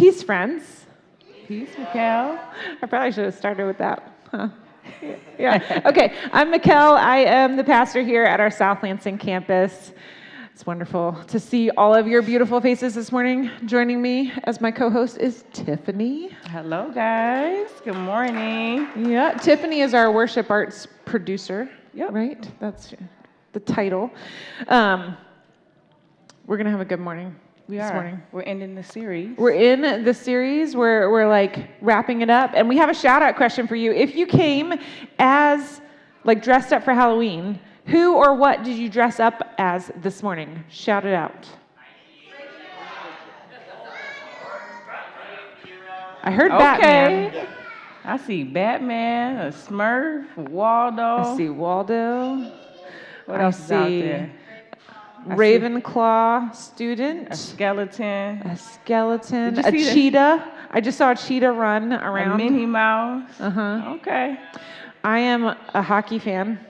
Peace, friends. Peace, Mikkel. I probably should have started with that. Huh? Yeah. Okay, I'm Mikkel. I am the pastor here at our South Lansing campus. It's wonderful to see all of your beautiful faces this morning. Joining me as my co-host is Tiffany. Hello, guys. Good morning. Yeah, Tiffany is our worship arts producer. Yep. Right? That's the title. We're going to have a good morning. We this are. Morning. We're ending the series. We're in the series. We're like wrapping it up. And we have a shout out question for you. If you came as like dressed up for Halloween, who or what did you dress up as this morning? Shout it out. I heard Batman. I see Batman, a Smurf, Waldo. I see Waldo. What else is out there? Ravenclaw student. A skeleton. A skeleton. A cheetah. I just saw a cheetah run around. A Minnie Mouse. Uh-huh. Okay. I am a hockey fan.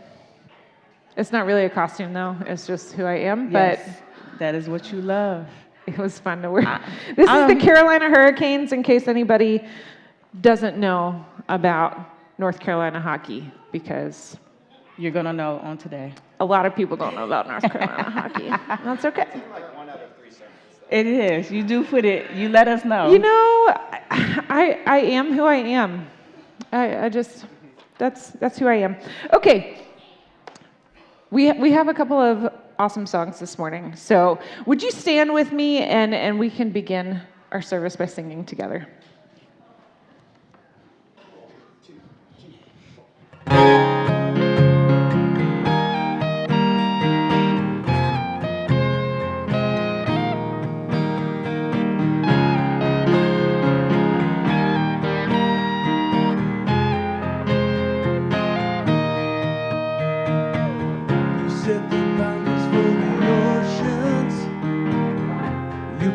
It's not really a costume, though. It's just who I am. Yes, but that is what you love. It was fun to wear. This is the Carolina Hurricanes, in case anybody doesn't know about North Carolina hockey, because you're going to know on today. A lot of people don't know about North Carolina hockey. That's okay. Like 1 out of 3 sentences. It is. You do put it. You let us know. You know, I am who I am. I just that's who I am. Okay. We have a couple of awesome songs this morning. So would you stand with me and we can begin our service by singing together.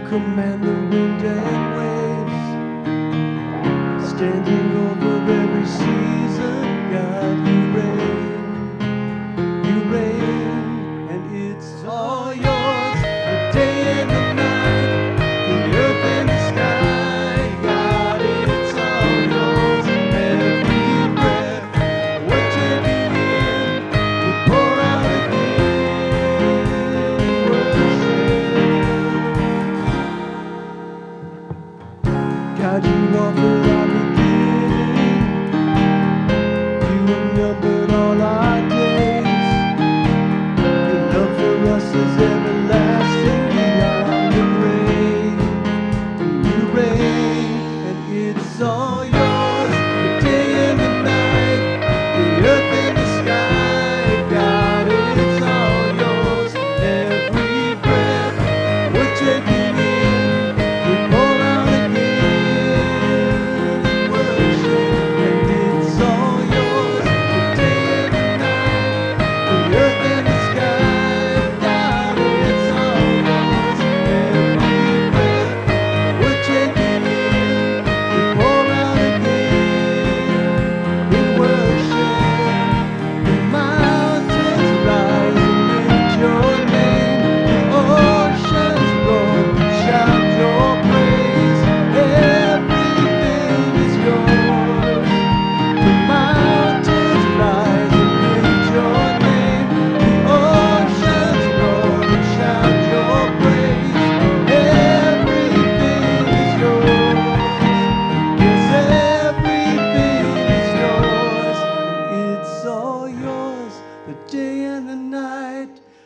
Command the wind and waves, standing over every season. God, you reign, and it's all yours. The day and the night, the earth and the sky. God, it's all yours. Every breath we're taking in, we pour out again. God, you offer our beginning. You have numbered all our days. Your love for us is everlasting beyond the grave. You reign, and it's all yours. The day and the night, the earth and the sky. God, it's all yours. Every breath we're taking in, we pour out again.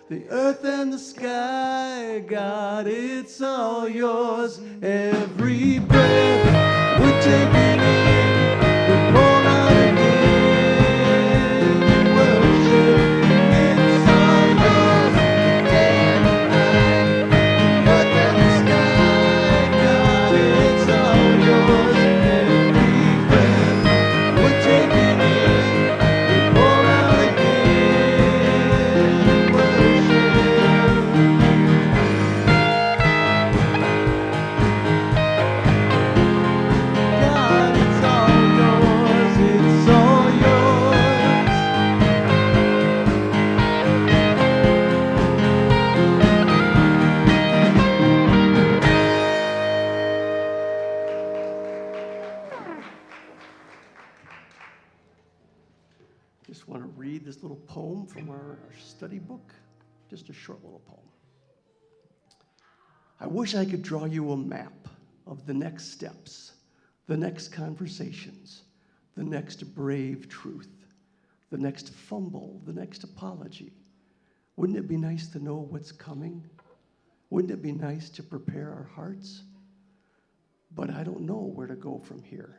The earth and the sky, God, it's all yours. Every breath we're taking in, we pour out again. We worship, it's all yours. The day and the night, the earth and the sky, God, it's all yours. Every breath we're taking in, we pour out again. God just want to read this little poem from our study book, just a short little poem. I wish I could draw you a map of the next steps, the next conversations, the next brave truth, the next fumble, the next apology. Wouldn't it be nice to know what's coming? Wouldn't it be nice to prepare our hearts? But I don't know where to go from here.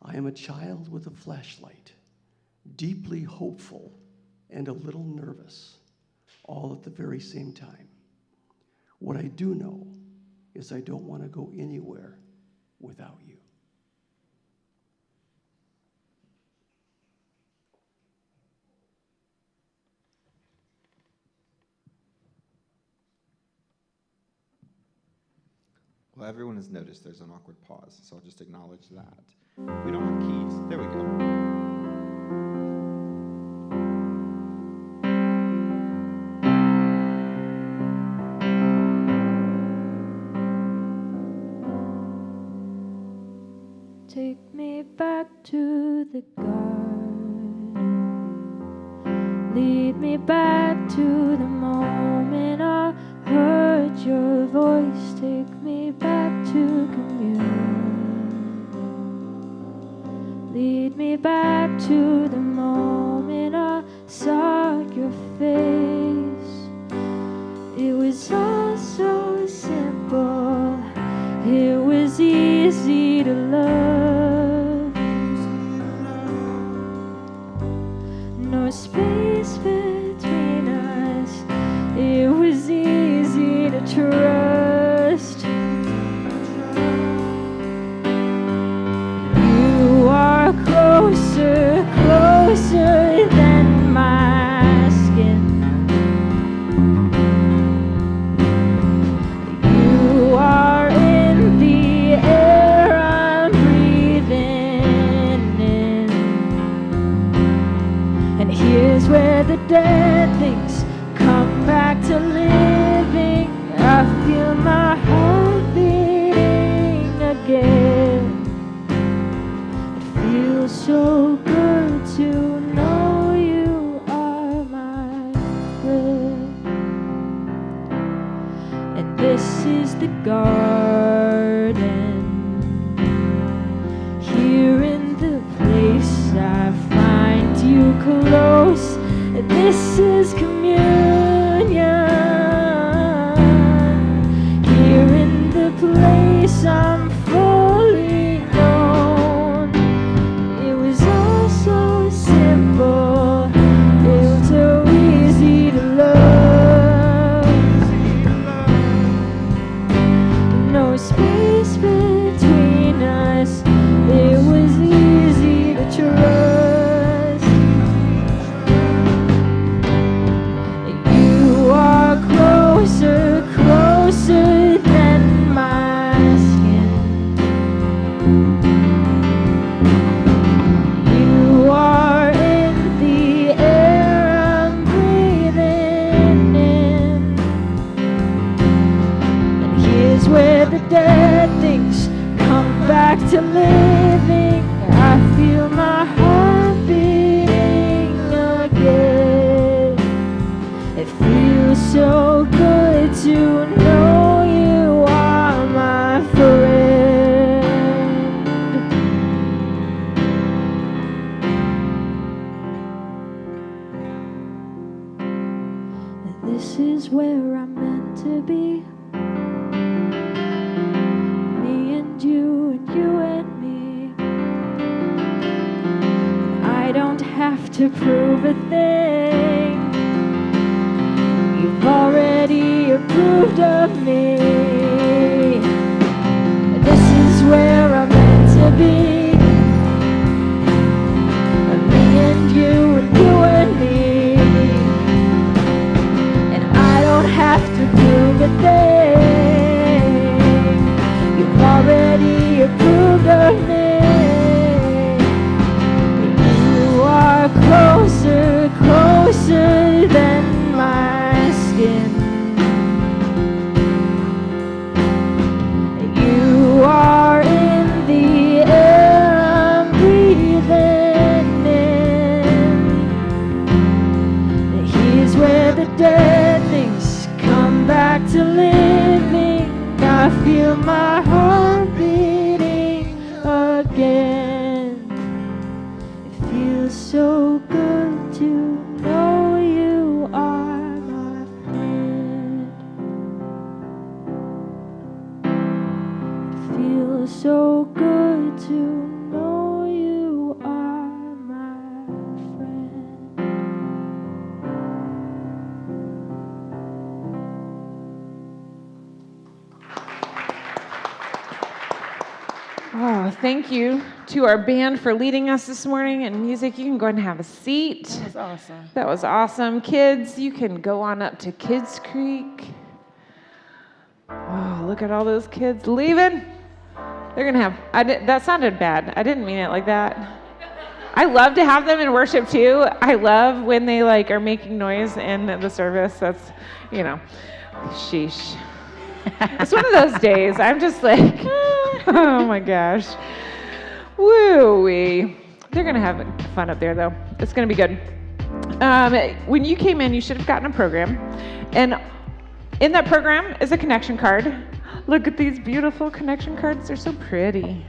I am a child with a flashlight, deeply hopeful and a little nervous, all at the very same time. What I do know is I don't want to go anywhere without you. Well, everyone has noticed there's an awkward pause, so I'll just acknowledge that. We don't have keys. There we go. Take me back to the garden. Lead me back to the moment I heard your voice. Take me back to communion. Lead me back to the moment I saw your face. It was all so simple. It was easy to love. No space between us. It was easy to trust. You are closer, closer than my skin. You are in the air I'm breathing in. And here's where the dead things come back to living. I feel my heart beating again. It feels so good to know you are my friend. And this is the garden. Here in the place I find you close. This is communion. Here in the place I'm fully known. It was all so simple. It was so easy to love. No space between us. It was easy to trust. You are closer, closer than my skin. You are in the air I'm breathing in. And here's where the dead things come back to living. I feel my heart beating again. It feels so good to know you are my friend. And this is where I'm meant to be. Me and you and me. I don't have to prove a thing. You've already approved of me. This is where I'm meant to be. Me and you and me. And I don't have to prove a thing. You've already approved of me. You are closer, closer than my skin. You are in the air I'm breathing in. feel my heart beating again. It feels so good to know you are my friend. It feels so good to know you are my friend. Oh, thank you to our band for leading us this morning in music. You can go ahead and have a seat. That was awesome. That was awesome. Kids, you can go on up to Kids Creek. Oh, look at all those kids leaving. They're going to have, that sounded bad. I didn't mean it like that. I love to have them in worship too. I love when they are making noise in the service. That's, sheesh. It's one of those days. I'm just like, oh my gosh. Woo-wee. They're going to have fun up there though. It's going to be good. When you came in, you should have gotten a program. And in that program is a connection card. Look at these beautiful connection cards. They're so pretty.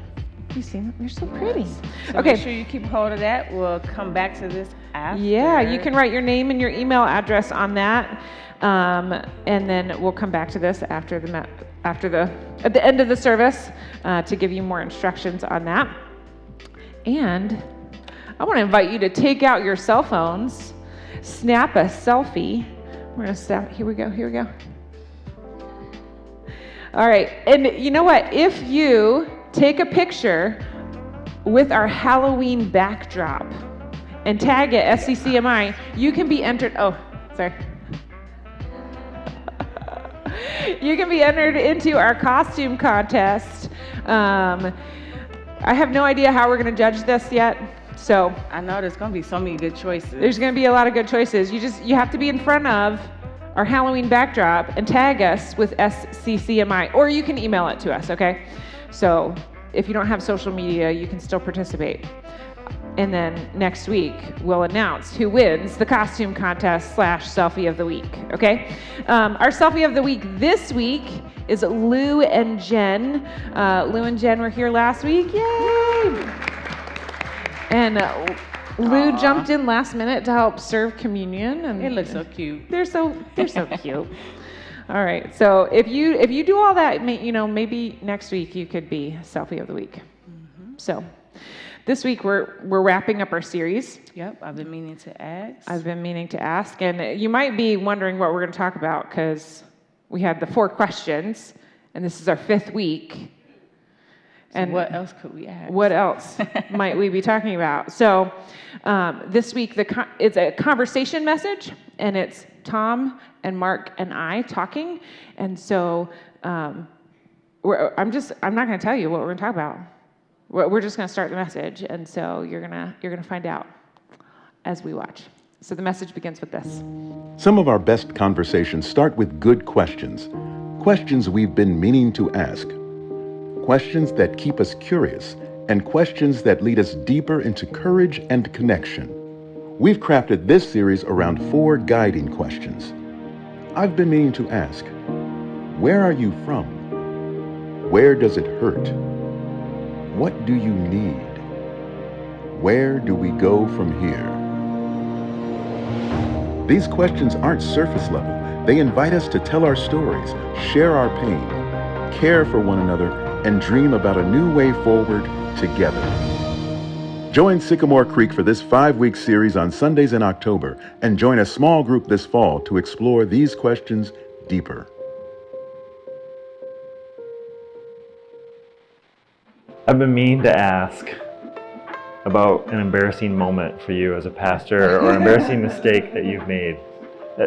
You see them? They're so pretty. So Okay. make sure you keep hold of that. We'll come back to this after. Yeah, you can write your name and your email address on that. And then we'll come back to this at the end of the service to give you more instructions on that. And I want to invite you to take out your cell phones, snap a selfie. We're going to snap. Here we go. All right. And you know what? If you take a picture with our Halloween backdrop and tag it SCCMI, you can be entered. Oh, sorry. You can be entered into our costume contest. I have no idea how we're going to judge this yet. So I know there's going to be so many good choices. there's going to be a lot of good choices. You have to be in front of our Halloween backdrop and tag us with SCCMI, or you can email it to us, okay? So if you don't have social media, you can still participate. And then next week, we'll announce who wins the costume contest / selfie of the week, okay? Our selfie of the week this week is Lou and Jen. Lou and Jen were here last week, yay! And Lou jumped in last minute to help serve communion. And It looks so cute. They're so cute. All right, so if you do all that, maybe next week you could be selfie of the week. So this week we're wrapping up our series. Yep, I've been meaning to ask, and you might be wondering what we're going to talk about because we had the 4 questions, and this is our 5th week. And what else could we ask? What else might we be talking about? So this week it's a conversation message, and it's Tom and Mark and I talking. And so I'm not going to tell you what we're going to talk about. We're just going to start the message, and so you're gonna find out as we watch. So the message begins with this. Some of our best conversations start with good questions. Questions we've been meaning to ask. Questions that keep us curious, and questions that lead us deeper into courage and connection. We've crafted this series around 4 guiding questions. I've been meaning to ask, where are you from? Where does it hurt? What do you need? Where do we go from here? These questions aren't surface level. They invite us to tell our stories, share our pain, care for one another, and dream about a new way forward together. Join Sycamore Creek for this 5-week series on Sundays in October, and join a small group this fall to explore these questions deeper. I've been meaning to ask about an embarrassing moment for you as a pastor or an embarrassing mistake that you've made.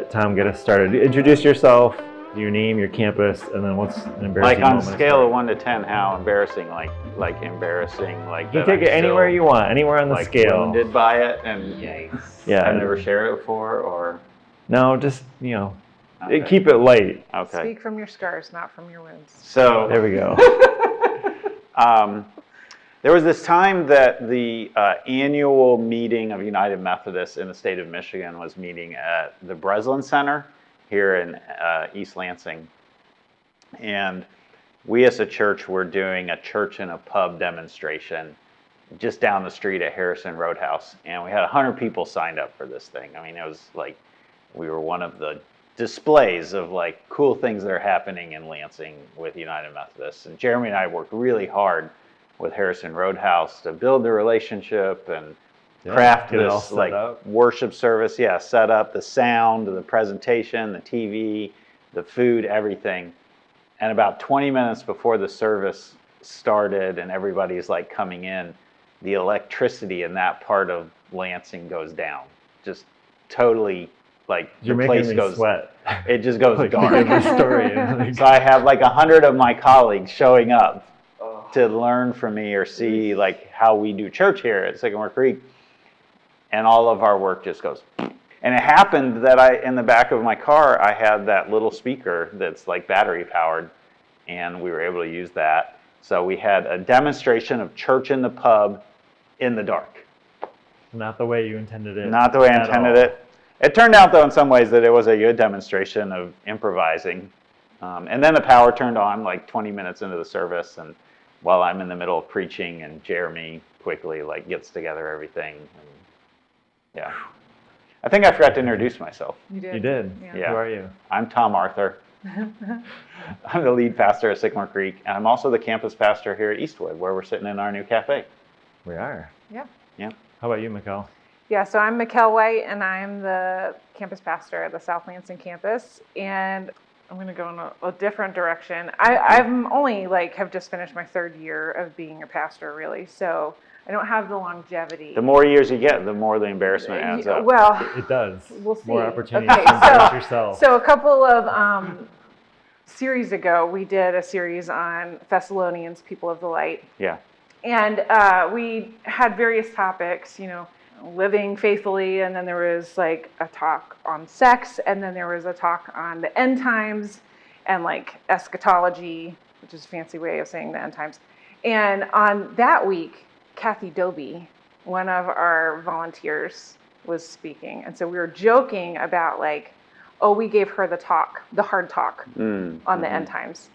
Tom, get us started. Introduce yourself, your name, your campus, and then what's an embarrassing moment? Like on a scale of 1 to 10, how embarrassing, like embarrassing, like you can take it anywhere you want, anywhere on the like scale. Wounded by it, and yeah, I've never shared it before, or no, just Okay. keep it light. Okay. Speak from your scars, not from your wounds. So There we go. there was this time that the annual meeting of United Methodists in the state of Michigan was meeting at the Breslin Center here in East Lansing. And we as a church were doing a church in a pub demonstration just down the street at Harrison Roadhouse. And we had 100 people signed up for this thing. I mean, it was like, we were one of the displays of like cool things that are happening in Lansing with United Methodist. And Jeremy and I worked really hard with Harrison Roadhouse to build the relationship and craft this like worship service. Yeah, set up the sound, the presentation, the TV, the food, everything. And about 20 minutes before the service started and everybody's like coming in, the electricity in that part of Lansing goes down. Just totally, like, You're the making place me goes, sweat. it just goes Like, dark. the story. Like, So I have like 100 of my colleagues showing up to learn from me or see like how we do church here at Sycamore Creek. And all of our work just goes. And it happened that in the back of my car, I had that little speaker that's like battery powered, and we were able to use that. So we had a demonstration of church in the pub in the dark. not the way you intended it. Not the way I at intended all. it. It turned out, though, in some ways that it was a good demonstration of improvising. And then the power turned on like 20 minutes into the service, and while I'm in the middle of preaching, and Jeremy quickly like gets together everything. And, yeah. I think I forgot to introduce myself. You did. You did. Yeah. Who are you? I'm Tom Arthur. I'm the lead pastor at Sycamore Creek, and I'm also the campus pastor here at Eastwood, where we're sitting in our new cafe. We are. Yeah. Yeah. How about you, Mikkel? Yeah, so I'm Mikkel White, and I'm the campus pastor at the South Lansing campus, and I'm going to go in a different direction. I'm only have just finished my third year of being a pastor, really, so I don't have the longevity. The more years you get, the more the embarrassment adds up. Well, It does. we'll see. More opportunities Okay, to embarrass yourself. So a couple of series ago, we did a series on Thessalonians, people of the light. Yeah. And we had various topics, living faithfully, and then there was a talk on sex, and then there was a talk on the end times and eschatology, which is a fancy way of saying the end times. And on that week, Kathy Doby, one of our volunteers, was speaking. And so we were joking about we gave her the hard talk on the end times.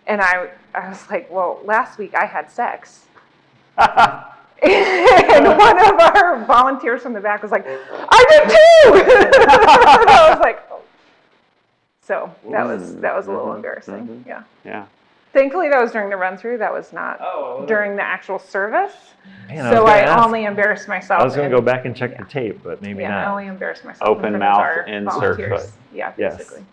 And I was like, well, last week I had sex. And one of our volunteers from the back was like, I did too! I was like, oh. So that was a little embarrassing. Yeah. Yeah. Thankfully, that was during the run-through. That was not during the actual service. Man, So I I only embarrassed myself. I was going to go back and check the tape, but maybe I not. only embarrassed myself. Open in front of mouth, our insert volunteers. foot. Yeah, Yes. basically.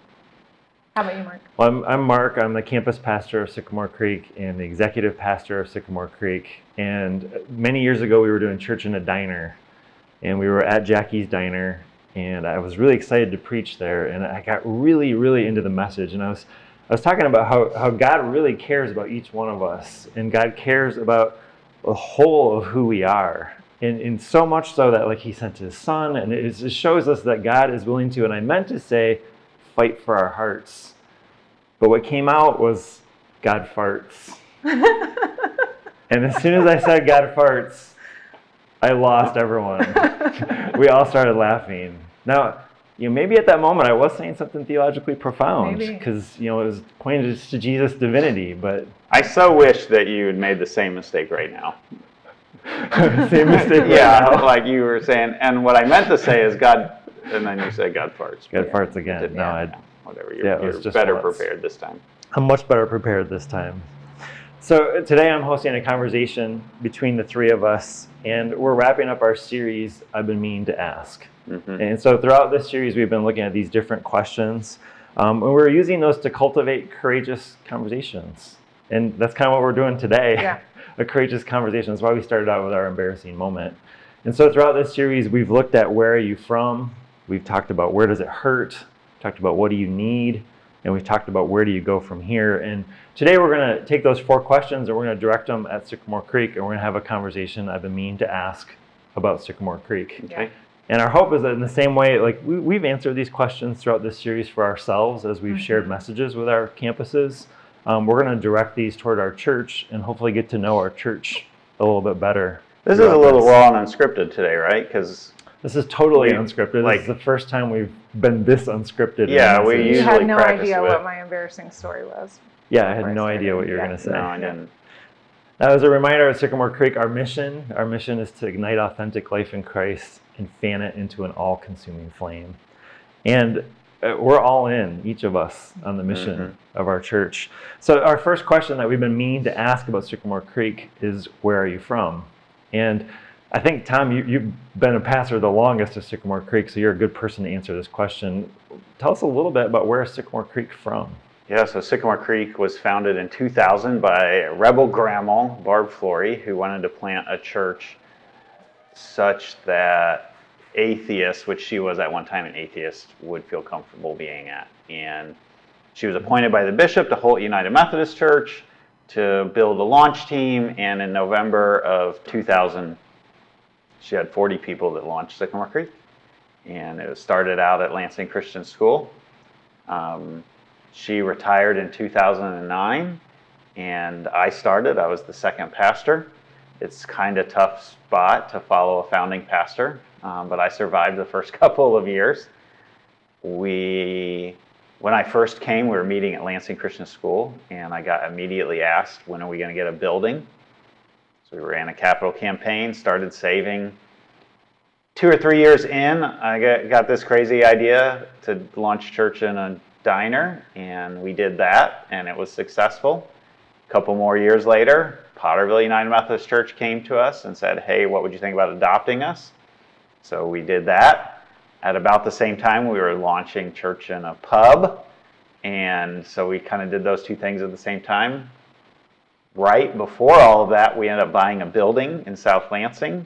How about you, Mark? Well, I'm Mark. I'm the campus pastor of Sycamore Creek and the executive pastor of Sycamore Creek. And many years ago, we were doing church in a diner. And we were at Jackie's Diner. And I was really excited to preach there. And I got really, really into the message. And I was talking about how God really cares about each one of us. And God cares about the whole of who we are. And so much so that he sent his son. And it just shows us that God is willing to, and I meant to say, fight for our hearts. But what came out was God farts. And as soon as I said God farts, I lost everyone. We all started laughing. Now, maybe at that moment I was saying something theologically profound because, it was pointed to Jesus' divinity, but... I so wish that you had made the same mistake right now. Same mistake right Yeah, now. like you were saying. And what I meant to say is God, and then you said God farts. God farts again. Whatever. Yeah, it was You're just better once. prepared this time. I'm much better prepared this time. So today I'm hosting a conversation between the three of us, and we're wrapping up our series, I've Been Meaning to Ask. Mm-hmm. And so throughout this series, we've been looking at these different questions, and we're using those to cultivate courageous conversations. And that's kind of what we're doing today, a courageous conversation. That's why we started out with our embarrassing moment. And so throughout this series, we've looked at where are you from, we've talked about where does it hurt, talked about what do you need, and we've talked about where do you go from here. And today we're going to take those 4 questions and we're going to direct them at Sycamore Creek, and we're going to have a conversation I've been meaning to ask about Sycamore Creek. Okay. And our hope is that in the same way, we've answered these questions throughout this series for ourselves as we've shared messages with our campuses. We're going to direct these toward our church and hopefully get to know our church a little bit better. This is a little raw and unscripted today, right? Because this is totally unscripted. This is the first time we've been this unscripted. Yeah, we You usually had no practice idea with what my embarrassing story was. Yeah, I had no idea what you were Yeah, going to say. No, I didn't. Now, as a reminder at Sycamore Creek, our mission is to ignite authentic life in Christ and fan it into an all-consuming flame. And we're all in, each of us, on the mission of our church. So our first question that we've been meaning to ask about Sycamore Creek is, where are you from? And I think, Tom, you've been a pastor the longest of Sycamore Creek, so you're a good person to answer this question. Tell us a little bit about where is Sycamore Creek from? Yeah, so Sycamore Creek was founded in 2000 by a rebel grandma, Barb Flory, who wanted to plant a church such that atheists, which she was at one time an atheist, would feel comfortable being at. And she was appointed by the bishop to Holt United Methodist Church to build a launch team, and in November of 2000, she had 40 people that launched Sycamore Creek. And it started out at Lansing Christian School. She retired in 2009, and I started. I was the second pastor. It's kind of tough spot to follow a founding pastor, but I survived the first couple of years. When I first came, we were meeting at Lansing Christian School, and I got immediately asked, when are we going to get a building? So we ran a capital campaign, started saving. 2 or 3 years in, I got this crazy idea to launch church in a diner, and we did that, and it was successful. A couple more years later, Potterville United Methodist Church came to us and said, hey, what would you think about adopting us? So we did that. At about the same time, we were launching church in a pub, and so we kind of did those two things at the same time. Right before all of that, we ended up buying a building in South Lansing.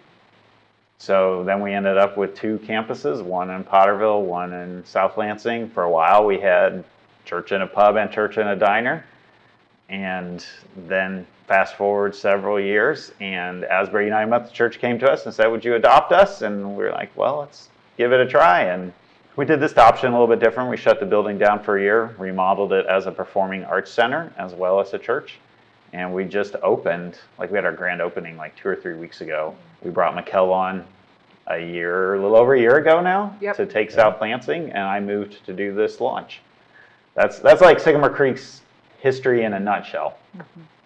So then we ended up with 2 campuses, one in Potterville, one in South Lansing. For a while, we had church in a pub and church in a diner. And then fast forward several years, and Asbury United Methodist Church came to us and said, would you adopt us? And we were like, well, let's give it a try. And we did this adoption a little bit different. We shut the building down for a year, remodeled it as a performing arts center as well as a church. And we just opened, like we had our grand opening like 2 or 3 weeks ago. We brought Mikkel on a little over a year ago now to take South Lansing, and I moved to do this launch. That's like Sycamore Creek's history in a nutshell.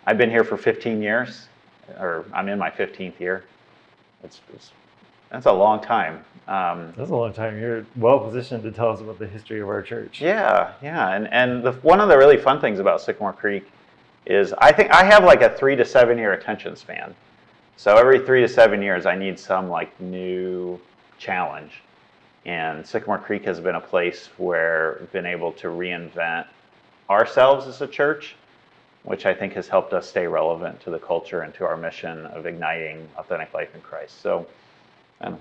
I've been here for 15 years, or I'm in my 15th year. That's a long time. That's a long time. You're well positioned to tell us about the history of our church. Yeah. And one of the really fun things about Sycamore Creek is I think I have like a 3 to 7 year attention span. So every 3 to 7 years, I need some like new challenge. And Sycamore Creek has been a place where we've been able to reinvent ourselves as a church, which I think has helped us stay relevant to the culture and to our mission of igniting authentic life in Christ. So I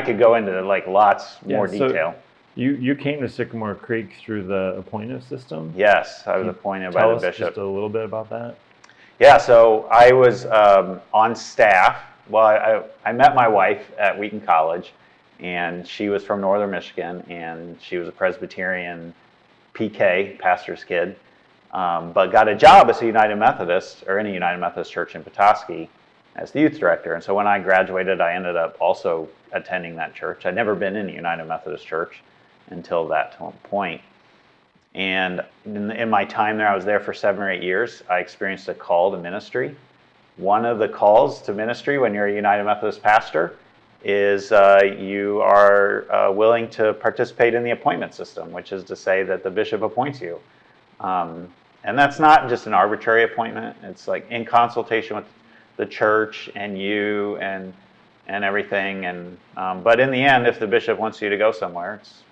could go into like lots more detail. You came to Sycamore Creek through the appointive system? Yes, I was appointed by the bishop. Tell us just a little bit about that. Yeah, so I was on staff. Well, I met my wife at Wheaton College, and she was from Northern Michigan, and she was a Presbyterian PK, pastor's kid, but got a job as a United Methodist, or in a United Methodist church in Petoskey, as the youth director. And so when I graduated, I ended up also attending that church. I'd never been in a United Methodist church until that point. And in my time there, I was there for 7 or 8 years. I experienced a call to ministry. One of the calls to ministry when you're a United Methodist pastor is you are willing to participate in the appointment system, which is to say that the bishop appoints you. And that's not just an arbitrary appointment. It's like in consultation with the church and you and everything. And but in the end, if the bishop wants you to go somewhere, it's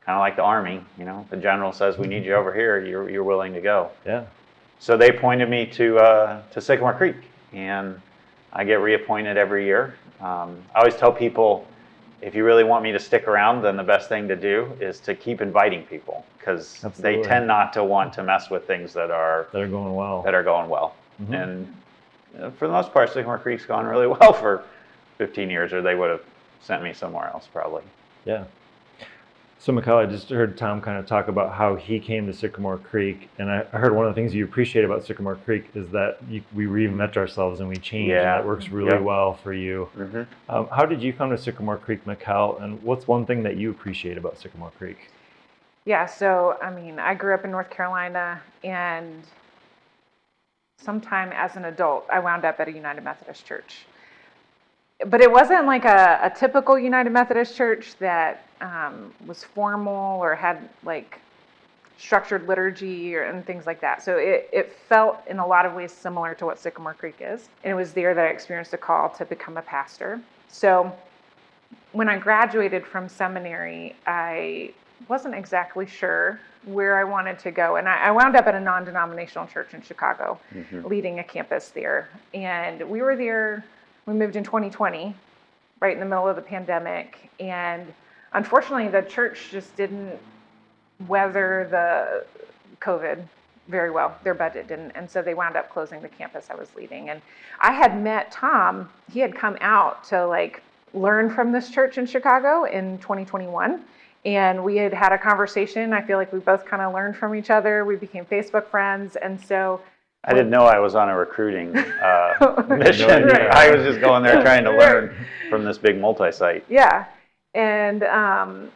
kind of like the army, you know. The general says, we need you over here, you're willing to go. Yeah. So they appointed me to Sycamore Creek, and I get reappointed every year. I always tell people, if you really want me to stick around, then the best thing to do is to keep inviting people, because they tend not to want to mess with things that are going well. Mm-hmm. And for the most part, Sycamore Creek's gone really well for 15 years, or they would have sent me somewhere else probably. Yeah. So Mikkel, I just heard Tom kind of talk about how he came to Sycamore Creek, and I heard one of the things you appreciate about Sycamore Creek is that we reinvent ourselves and we change, and that works really well for you. Mm-hmm. How did you come to Sycamore Creek, Mikkel, and what's one thing that you appreciate about Sycamore Creek? Yeah, so I mean, I grew up in North Carolina, and sometime as an adult, I wound up at a United Methodist church. But it wasn't like a typical United Methodist church that was formal or had like structured liturgy and things like that. So it felt in a lot of ways similar to what Sycamore Creek is. And it was there that I experienced a call to become a pastor. So when I graduated from seminary, I wasn't exactly sure where I wanted to go. And I wound up at a non-denominational church in Chicago, leading a campus there. And we were there, we moved in 2020, right in the middle of the pandemic. And unfortunately, the church just didn't weather the COVID very well. Their budget didn't. And so they wound up closing the campus I was leading. And I had met Tom. He had come out to like learn from this church in Chicago in 2021. And we had had a conversation. I feel like we both kind of learned from each other. We became Facebook friends. And so I didn't know I was on a recruiting mission. Right. I was just going there trying to learn from this big multi-site. Yeah. And I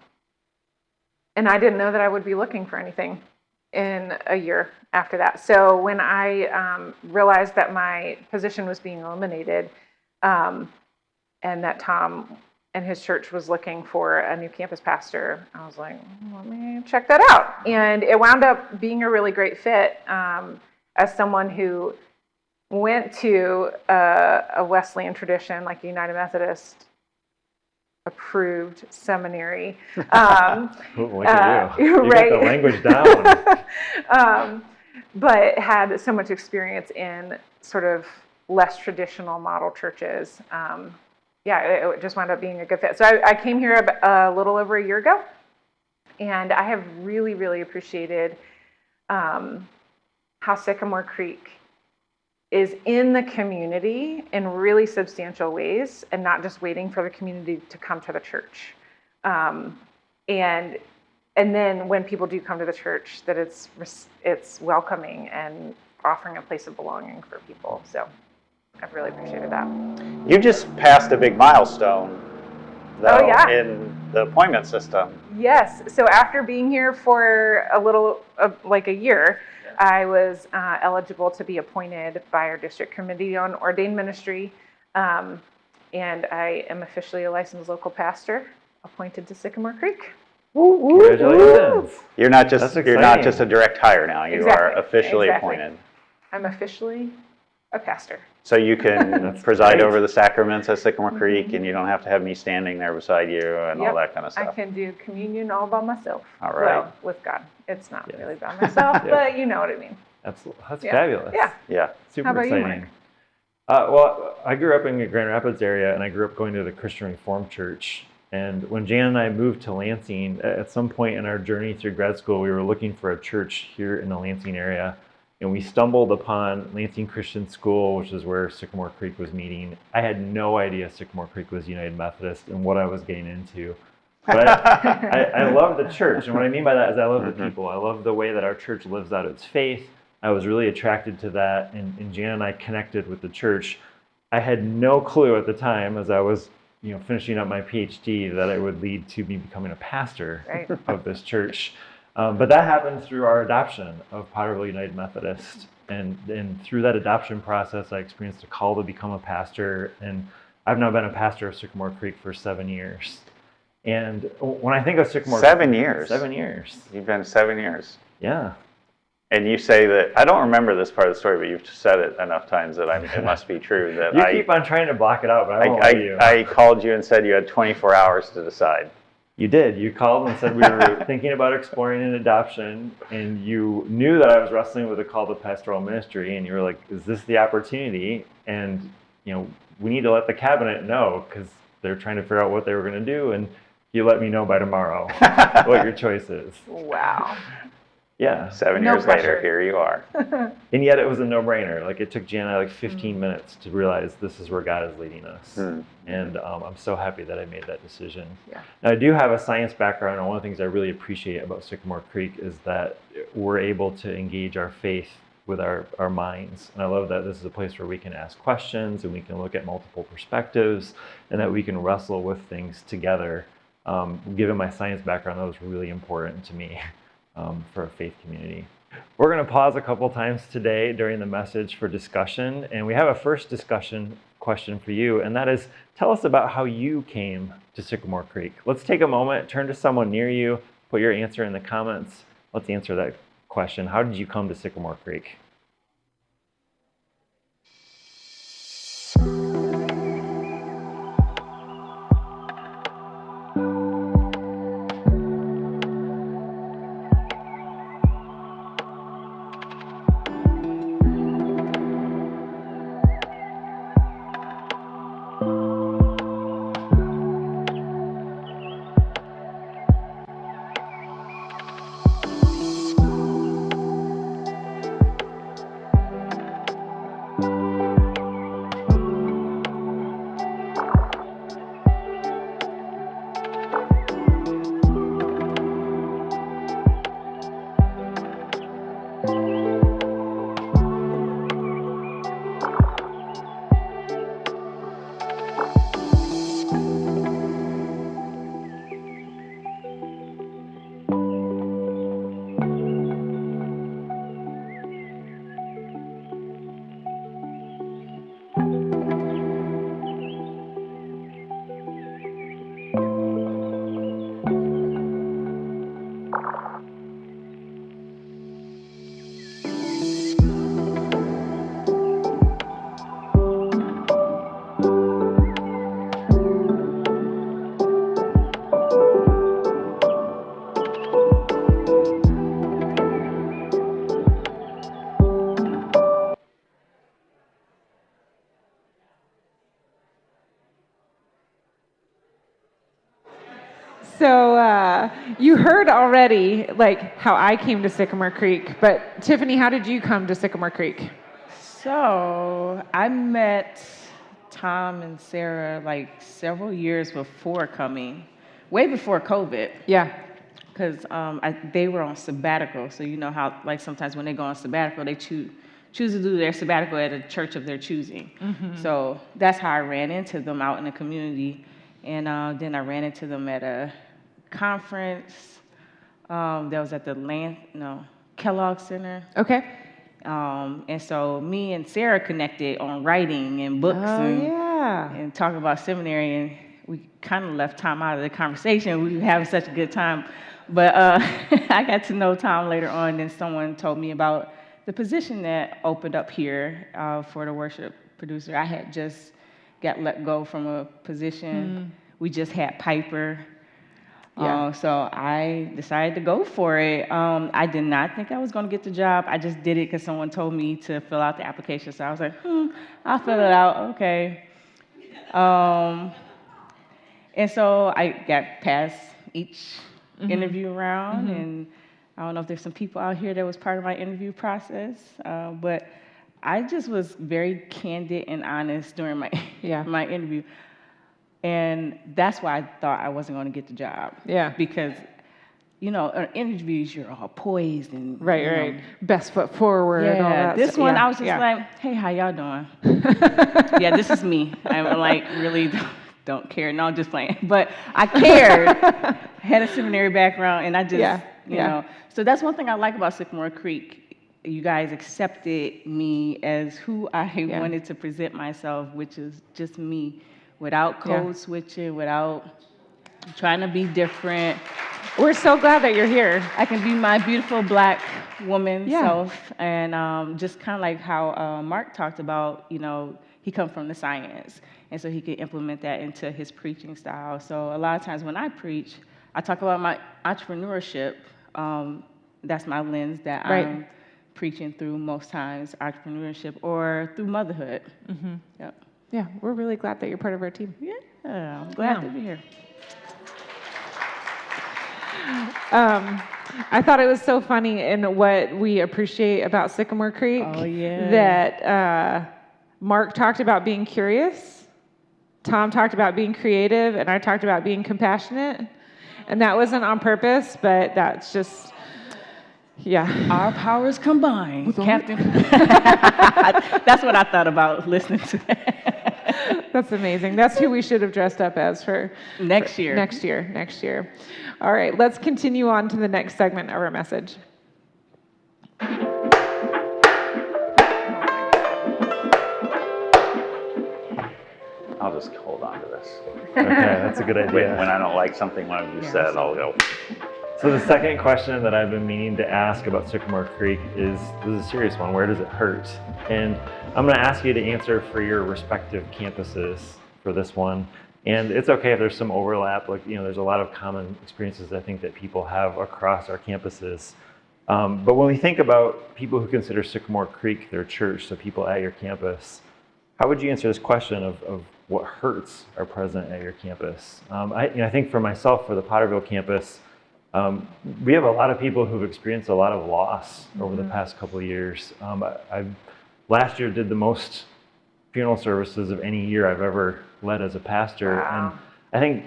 didn't know that I would be looking for anything in a year after that. So when I realized that my position was being eliminated, and that Tom and his church was looking for a new campus pastor, I was like, let me check that out. And it wound up being a really great fit as someone who went to a Wesleyan tradition, like a United Methodist approved seminary. Look at you. You right. got the language down. But had so much experience in sort of less traditional model churches. It just wound up being a good fit. So I came here a little over a year ago, and I have really, really appreciated how Sycamore Creek is in the community in really substantial ways, and not just waiting for the community to come to the church. And then when people do come to the church, that it's welcoming and offering a place of belonging for people. So I've really appreciated that. You just passed a big milestone, though, Oh, yeah. in the appointment system. Yes. So after being here for a little, like a year, I was eligible to be appointed by our district committee on ordained ministry. And I am officially a licensed local pastor appointed to Sycamore Creek. Congratulations. You're not That's just exciting. a direct hire now. You are officially appointed. I'm officially a pastor. So you can That's preside great. over the sacraments at Sycamore Creek, and you don't have to have me standing there beside you and all that kind of I stuff. can do communion all by myself. All right. Well, with God. It's not Yes. really by myself, Yeah. but you know what I mean. Absolutely. That's Yeah. fabulous. Yeah. Yeah. Super How about you, exciting. Well, I grew up in the Grand Rapids area, and I grew up going to the Christian Reformed Church. And when Jan and I moved to Lansing, at some point in our journey through grad school, we were looking for a church here in the Lansing area. And we stumbled upon Lansing Christian School, which is where Sycamore Creek was meeting. I had no idea Sycamore Creek was United Methodist and what I was getting into. But I love the church. And what I mean by that is I love the people. I love the way that our church lives out its faith. I was really attracted to that. And Jan and I connected with the church. I had no clue at the time, as I was finishing up my PhD, that it would lead to me becoming a pastor Right. of this church. But that happened through our adoption of Potterville United Methodist. And through that adoption process, I experienced a call to become a pastor. And I've now been a pastor of Sycamore Creek for 7 years. And when I think of Sycamore 7 years. 7 years. You've been 7 years. Yeah. And you say that, I don't remember this part of the story, but you've said it enough times that it must be true. That You keep on trying to block it out, but I won't let you. I called you and said you had 24 hours to decide. You did. You called and said we were thinking about exploring an adoption, and you knew that I was wrestling with a call to pastoral ministry, and you were like, is this the opportunity? And, we need to let the cabinet know because they're trying to figure out what they were going to do, and you let me know by tomorrow what your choice is. Wow. Yeah. 7 No years later, pressure. here you are. And yet it was a no-brainer. Like, it took Jana like 15 minutes to realize this is where God is leading us. And I'm so happy that I made that decision. Yeah. Now, I do have a science background, and one of the things I really appreciate about Sycamore Creek is that we're able to engage our faith with our minds. And I love that this is a place where we can ask questions and we can look at multiple perspectives and that we can wrestle with things together Given my science background, that was really important to me for a faith community. We're going to pause a couple times today during the message for discussion, and we have a first discussion question for you, and that is, tell us about how you came to Sycamore Creek. Let's take a moment, turn to someone near you, put your answer in the comments. Let's answer that question. How did you come to Sycamore Creek? So you heard already like how I came to Sycamore Creek, but Tiffany, how did you come to Sycamore Creek? So I met Tom and Sarah like several years before coming, way before COVID. Yeah. Because they were on sabbatical. So you know how like sometimes when they go on sabbatical, they choose to do their sabbatical at a church of their choosing. Mm-hmm. So that's how I ran into them out in the community. And then I ran into them at a conference that was at the Kellogg Center. Okay. And so me and Sarah connected on writing and books and talking about seminary, and we kind of left Tom out of the conversation. We were having such a good time. But I got to know Tom later on, and someone told me about the position that opened up here for the worship producer. I had just got let go from a position. We just had Piper. So I decided to go for it. I did not think I was going to get the job. I just did it because someone told me to fill out the application. So I was like, I'll fill it out. Okay. And so I got past each interview round. And I don't know if there's some people out here that was part of my interview process. But I just was very candid and honest during my my interview. And that's why I thought I wasn't going to get the job. Yeah. Because, in interviews, you're all poised and... Right. Best foot forward and all that This stuff. one, I was just like, hey, how y'all doing? This is me. I'm like, really don't care. No, I'm just playing. But I cared. I had a seminary background, and I just, you know. So that's one thing I like about Sycamore Creek. You guys accepted me as who I wanted to present myself, which is just me. Without code switching, without trying to be different. We're so glad that you're here. I can be my beautiful Black woman self, and just kind of like how Mark talked about, he comes from the science, and so he can implement that into his preaching style. So a lot of times when I preach, I talk about my entrepreneurship. That's my lens that I'm preaching through most times, entrepreneurship or through motherhood. Yep. Yeah, we're really glad that you're part of our team. Yeah, I'm glad to be here. I thought it was so funny in what we appreciate about Sycamore Creek that Mark talked about being curious, Tom talked about being creative, and I talked about being compassionate. And that wasn't on purpose, but that's just... Our powers combined, Captain. That's what I thought about listening to that. That's amazing. That's who we should have dressed up as for Next year. Next year. All right, let's continue on to the next segment of our message. I'll just hold on to this. Okay, that's a good idea. When I don't like something when you said, I'll go. So the second question that I've been meaning to ask about Sycamore Creek is, this is a serious one, where does it hurt? And I'm going to ask you to answer for your respective campuses for this one. And it's okay if there's some overlap, like, there's a lot of common experiences I think that people have across our campuses. But when we think about people who consider Sycamore Creek their church, so people at your campus, how would you answer this question of what hurts are present at your campus? I think for myself, for the Potterville campus, we have a lot of people who've experienced a lot of loss over the past couple of years. I last year did the most funeral services of any year I've ever led as a pastor. Wow. And I think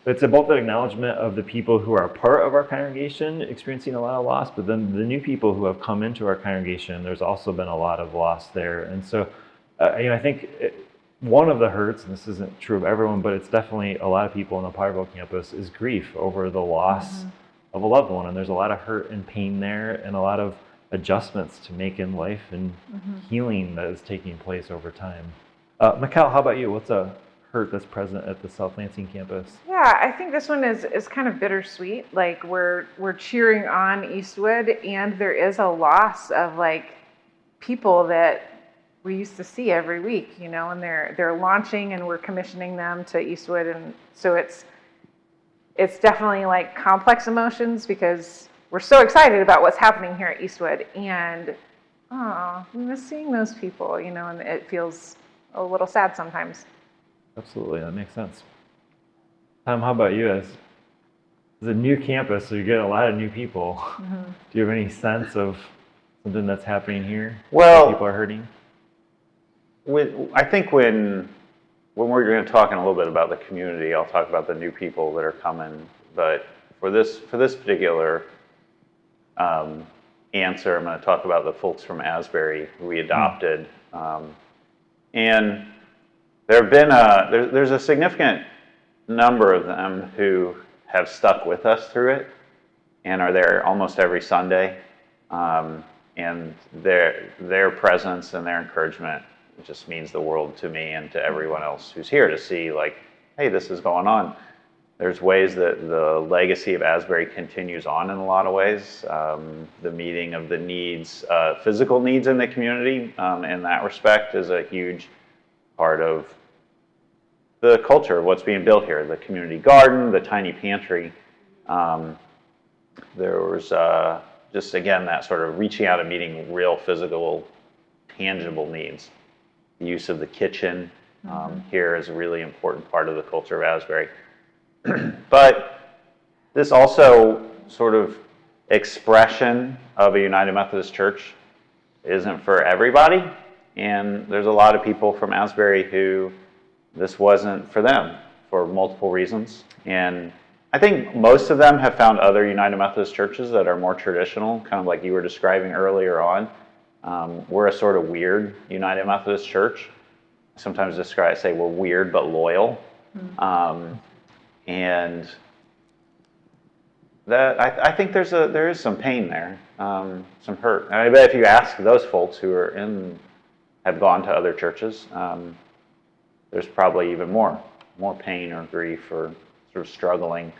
it's both an acknowledgement of the people who are part of our congregation experiencing a lot of loss, but then the new people who have come into our congregation, there's also been a lot of loss there. And so, I think one of the hurts, and this isn't true of everyone, but it's definitely a lot of people on the Potterville campus, is grief over the loss of a loved one. And there's a lot of hurt and pain there, and a lot of adjustments to make in life and healing that is taking place over time. Mikkel, how about you? What's a hurt that's present at the South Lansing campus? Yeah, I think this one is kind of bittersweet. Like we're cheering on Eastwood, and there is a loss of like people that we used to see every week, and they're launching, and we're commissioning them to Eastwood, and so it's definitely like complex emotions because we're so excited about what's happening here at Eastwood, and we miss seeing those people, and it feels a little sad sometimes. Absolutely, that makes sense. Tom, how about you? As a new campus, so you get a lot of new people. Do you have any sense of something that's happening here? Well, people are hurting. I think when we're going to talk in a little bit about the community, I'll talk about the new people that are coming. But for this particular answer, I'm going to talk about the folks from Asbury who we adopted, and there have been there's a significant number of them who have stuck with us through it and are there almost every Sunday, and their presence and their encouragement just means the world to me and to everyone else who's here to see, like, hey, this is going on. There's ways that the legacy of Asbury continues on in a lot of ways. The meeting of the needs, physical needs in the community, in that respect, is a huge part of the culture of what's being built here. The community garden, the tiny pantry. There was just, again, that sort of reaching out and meeting real physical, tangible needs. The use of the kitchen here is a really important part of the culture of Asbury. But this also sort of expression of a United Methodist Church isn't for everybody. And there's a lot of people from Asbury who this wasn't for them for multiple reasons. And I think most of them have found other United Methodist churches that are more traditional, kind of like you were describing earlier on. We're a sort of weird United Methodist church. I sometimes say we're weird but loyal. And that I think there is some pain there, some hurt. And I bet if you ask those folks who have gone to other churches, there's probably even more pain or grief or sort of struggling.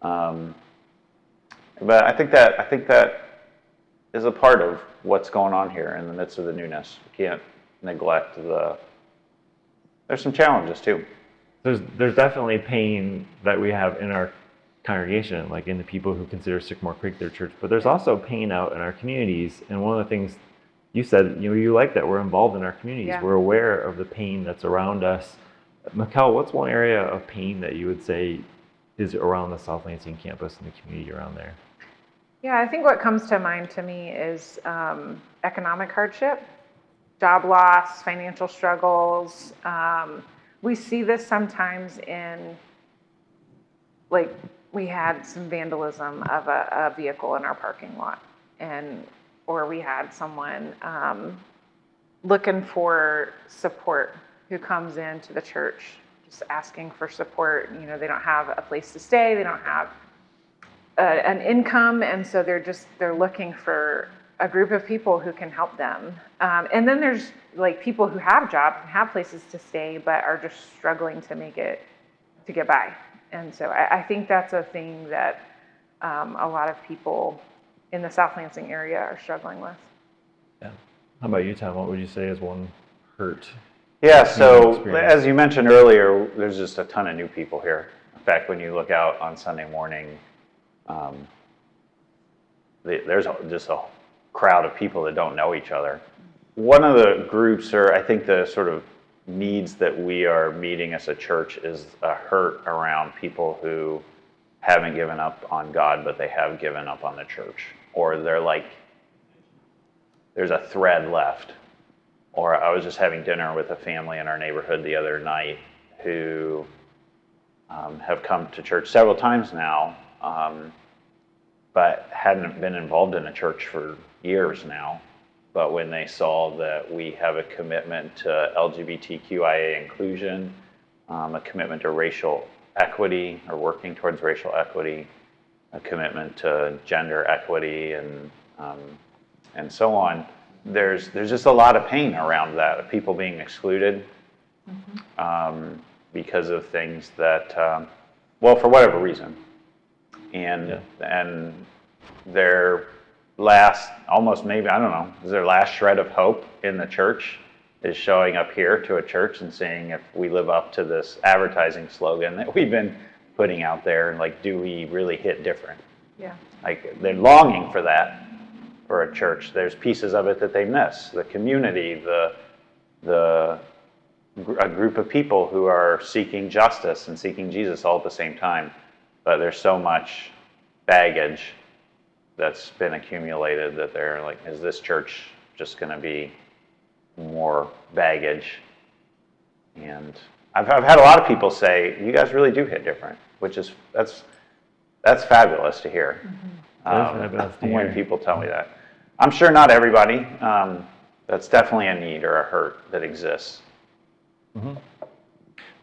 But I think that is a part of what's going on here in the midst of the newness. We can't neglect there's some challenges too. There's definitely pain that we have in our congregation, like in the people who consider Sycamore Creek their church, but there's also pain out in our communities. And one of the things you said, you like that we're involved in our communities. Yeah. We're aware of the pain that's around us. Mikkel, what's one area of pain that you would say is around the South Lansing campus and the community around there? Yeah, I think what comes to mind to me is economic hardship, job loss, financial struggles. We see this sometimes in, like, we had some vandalism of a vehicle in our parking lot, or we had someone looking for support who comes into the church just asking for support. You know, they don't have a place to stay, they don't have an income, and so they're looking for a group of people who can help them. And then there's like people who have jobs and have places to stay, but are just struggling to get by. And so I think that's a thing that a lot of people in the South Lansing area are struggling with. Yeah. How about you, Tom? What would you say is one hurt? Yeah, so as you mentioned earlier, there's just a ton of new people here. In fact, when you look out on Sunday morning, there's just a crowd of people that don't know each other. One of the groups, or I think the sort of needs that we are meeting as a church, is a hurt around people who haven't given up on God, but they have given up on the church. Or they're like, there's a thread left. Or I was just having dinner with a family in our neighborhood the other night who have come to church several times now, but hadn't been involved in a church for years now. But when they saw that we have a commitment to LGBTQIA inclusion, a commitment to racial equity, or working towards racial equity, a commitment to gender equity, and so on, there's just a lot of pain around that, of people being excluded because of things that, well, for whatever reason. And their last, almost maybe, I don't know, is their last shred of hope in the church is showing up here to a church and saying, if we live up to this advertising slogan that we've been putting out there, and like, do we really hit different? Yeah. Like, they're longing for that for a church. There's pieces of it that they miss. The community, a group of people who are seeking justice and seeking Jesus all at the same time. But there's so much baggage that's been accumulated that they're like, is this church just going to be more baggage? And I've had a lot of people say, you guys really do hit different, which is, that's fabulous to hear. When people tell me that. I'm sure not everybody. That's definitely a need or a hurt that exists. Well,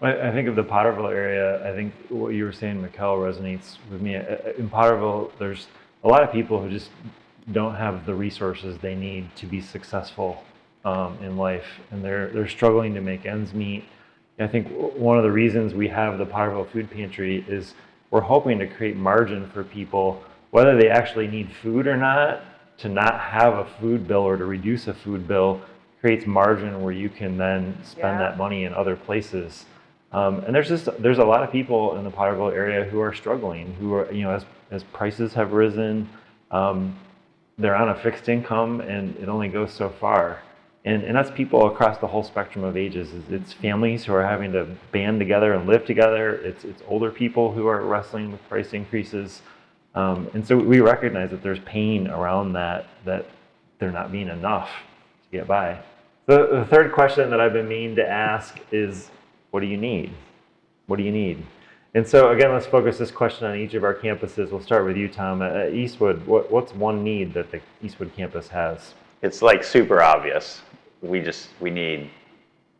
I think of the Potterville area, I think what you were saying, Mikkel, resonates with me. In Potterville, there's a lot of people who just don't have the resources they need to be successful in life, and they're struggling to make ends meet. I think one of the reasons we have the Potterville Food Pantry is we're hoping to create margin for people, whether they actually need food or not. To not have a food bill or to reduce a food bill creates margin where you can then spend that money in other places. And there's a lot of people in the Potterville area who are struggling, who are, you know, as prices have risen, they're on a fixed income and it only goes so far. And that's people across the whole spectrum of ages. It's families who are having to band together and live together. It's older people who are wrestling with price increases. And so we recognize that there's pain around that there not being enough to get by. The third question that I've been meaning to ask is, what do you need? What do you need? And so again, let's focus this question on each of our campuses. We'll start with you, Tom. At Eastwood, what's one need that the Eastwood campus has? It's like super obvious. We need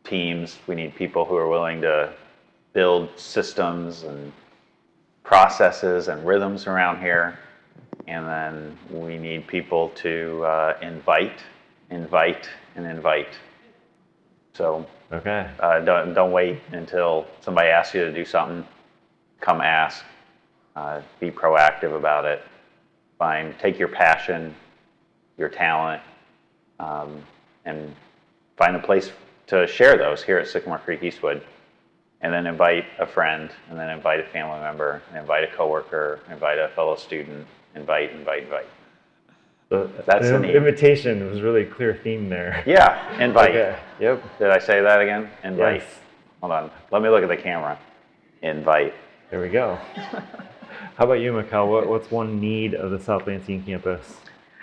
teams. We need people who are willing to build systems and processes and rhythms around here. And then we need people to invite. So okay. Don't wait until somebody asks you to do something. Come ask. Be proactive about it. Take your passion, your talent, and find a place to share those here at Sycamore Creek Eastwood. And then invite a friend, and then invite a family member, and invite a coworker, invite a fellow student, invite. So that's the need. Invitation was really a clear theme there. Yeah, invite. Okay. Yep. Did I say that again? Invite. Yes. Hold on. Let me look at the camera. Invite. There we go. How about you, Mikkel? What's one need of the South Lansing campus?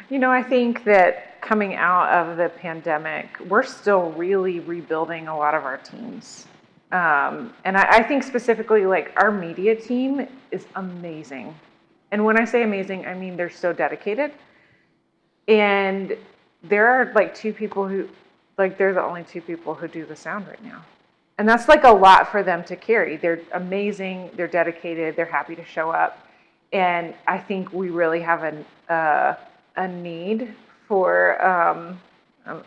You know, I think that coming out of the pandemic, we're still really rebuilding a lot of our teams. And I think specifically, like, our media team is amazing. And when I say amazing, I mean they're so dedicated. And there are like two people who, like, they're the only two people who do the sound right now. And that's like a lot for them to carry. They're amazing, they're dedicated, they're happy to show up. And I think we really have a need for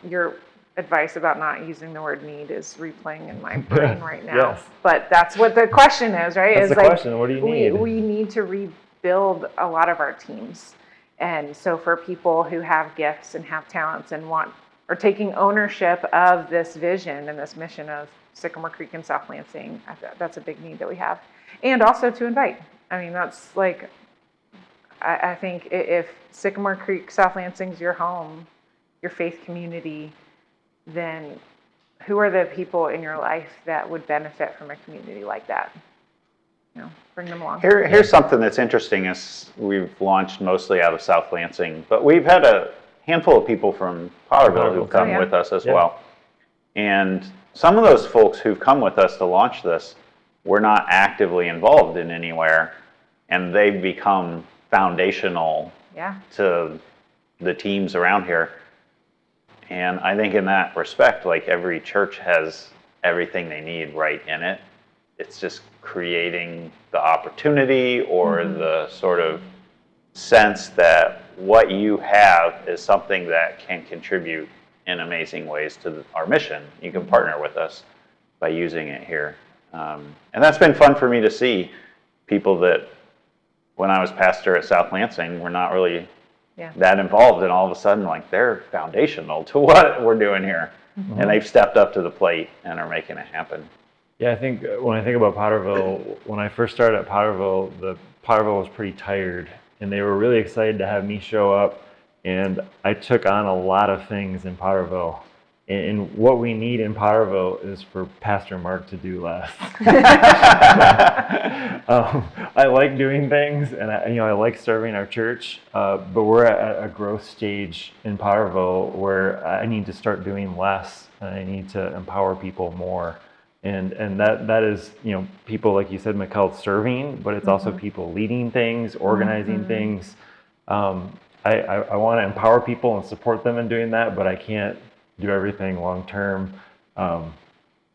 your advice about not using the word need is replaying in my brain right now. Yes. But that's what the question is, right? That's is the question. What do you need? We need to rebuild a lot of our teams. And so for people who have gifts and have talents and are taking ownership of this vision and this mission of Sycamore Creek and South Lansing, that's a big need that we have. And also to invite. I mean, that's like, I think if Sycamore Creek, South Lansing's your home, your faith community, then who are the people in your life that would benefit from a community like that? Bring them along. Here's something that's interesting is we've launched mostly out of South Lansing, but we've had a handful of people from Potterville who've come with us as well. And some of those folks who've come with us to launch this were not actively involved in anywhere, and they've become foundational to the teams around here. And I think in that respect, like every church has everything they need right in it. It's just creating the opportunity or the sort of sense that what you have is something that can contribute in amazing ways to our mission. You can partner with us by using it here. And that's been fun for me to see people that when I was pastor at South Lansing were not really that involved, and all of a sudden like they're foundational to what we're doing here. And they've stepped up to the plate and are making it happen. Yeah, I think when I think about Potterville, when I first started at Potterville, Potterville was pretty tired, and they were really excited to have me show up, and I took on a lot of things in Potterville. And what we need in Potterville is for Pastor Mark to do less. I like doing things, and I like serving our church, but we're at a growth stage in Potterville where I need to start doing less, and I need to empower people more. And that is, people, like you said, Mikkel, serving, but it's also people leading things, organizing things. I want to empower people and support them in doing that, but I can't do everything long term.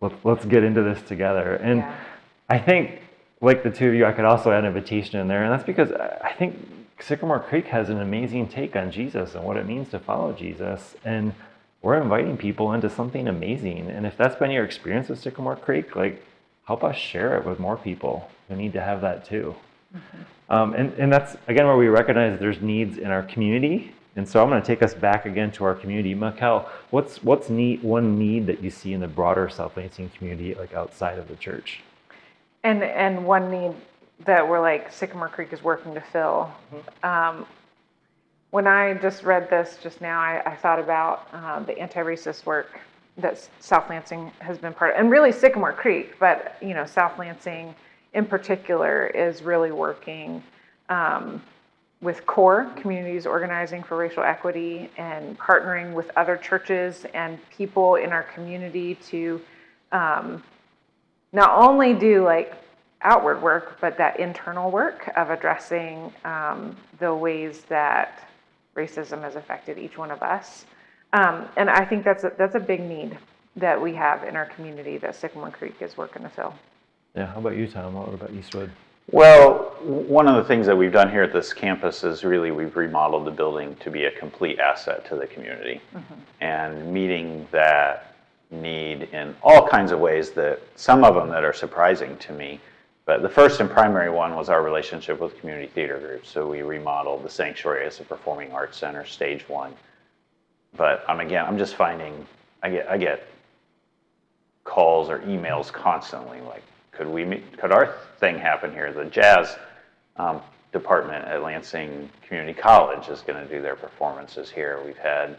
Let's get into this together. And I think, like the two of you, I could also add an invitation in there, and that's because I think Sycamore Creek has an amazing take on Jesus and what it means to follow Jesus. And we're inviting people into something amazing. And if that's been your experience with Sycamore Creek, like, help us share it with more people who need to have that too. And that's, again, where we recognize there's needs in our community. And so I'm going to take us back again to our community. Mikkel, what's one need that you see in the broader South Lansing community, like outside of the church? And one need that we're like Sycamore Creek is working to fill. When I just read this just now, I thought about the anti-racist work that South Lansing has been part of, and really Sycamore Creek, but South Lansing in particular is really working with CORE, Communities Organizing for Racial Equity, and partnering with other churches and people in our community to not only do like outward work, but that internal work of addressing the ways that racism has affected each one of us. And I think that's a big need that we have in our community that Sycamore Creek is working to fill. Yeah, how about you, Tom? What about Eastwood? Well, one of the things that we've done here at this campus is really we've remodeled the building to be a complete asset to the community and meeting that need in all kinds of ways, that some of them that are surprising to me. But the first and primary one was our relationship with community theater groups. So we remodeled the sanctuary as a performing arts center, stage one. But I'm just finding, I get calls or emails constantly like, could our thing happen here? The jazz department at Lansing Community College is going to do their performances here. We've had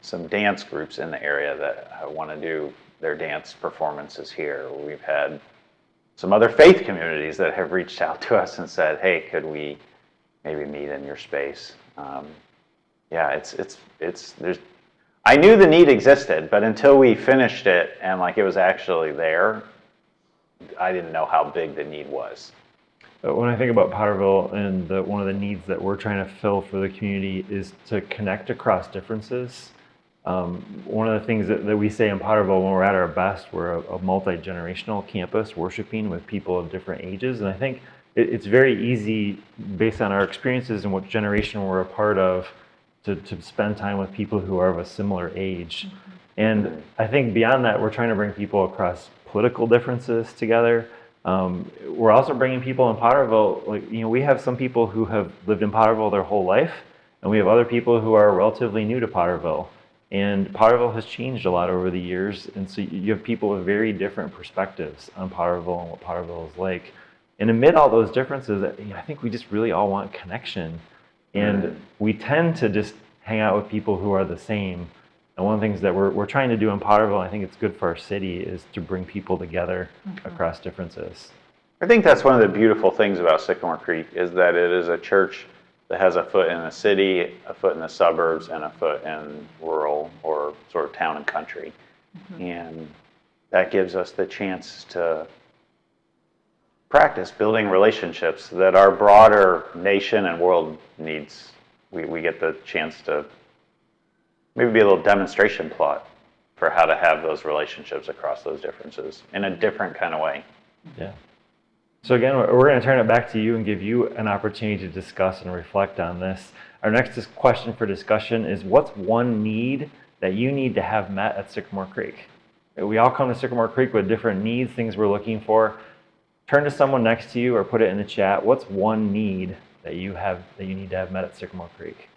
some dance groups in the area that want to do their dance performances here. We've had some other faith communities that have reached out to us and said, hey, could we maybe meet in your space? I knew the need existed, but until we finished it and like it was actually there, I didn't know how big the need was. When I think about Potterville and one of the needs that we're trying to fill for the community is to connect across differences. One of the things that we say in Potterville when we're at our best, we're a multi-generational campus worshiping with people of different ages. And I think it's very easy, based on our experiences and what generation we're a part of, to spend time with people who are of a similar age. And I think beyond that, we're trying to bring people across political differences together. We're also bringing people in Potterville, we have some people who have lived in Potterville their whole life, and we have other people who are relatively new to Potterville. And Potterville has changed a lot over the years, and so you have people with very different perspectives on Potterville and what Potterville is like. And amid all those differences, I think we just really all want connection. And we tend to just hang out with people who are the same. And one of the things that we're trying to do in Potterville, I think it's good for our city, is to bring people together across differences. I think that's one of the beautiful things about Sycamore Creek, is that it is a church that has a foot in the city, a foot in the suburbs, and a foot in rural or sort of town and country. And that gives us the chance to practice building relationships that our broader nation and world needs. We get the chance to maybe be a little demonstration plot for how to have those relationships across those differences in a different kind of way. Yeah. So again, we're going to turn it back to you and give you an opportunity to discuss and reflect on this. Our next question for discussion is, what's one need that you need to have met at Sycamore Creek? We all come to Sycamore Creek with different needs, things we're looking for. Turn to someone next to you or put it in the chat. What's one need that you need to have met at Sycamore Creek?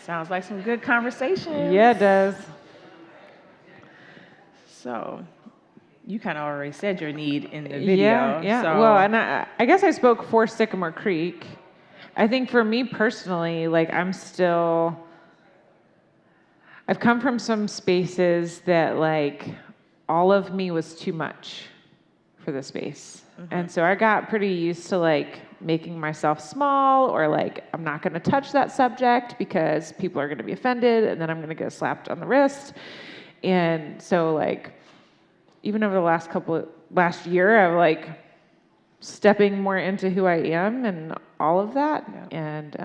Sounds like some good conversation. Yeah, it does. So, you kind of already said your need in the video. Yeah. So. Well, and I guess I spoke for Sycamore Creek. I think for me personally, I've come from some spaces that all of me was too much for the space. And so I got pretty used to making myself small, or I'm not going to touch that subject because people are going to be offended, and then I'm going to get slapped on the wrist. And so even over the last year, I'm stepping more into who I am and all of that. Yeah. And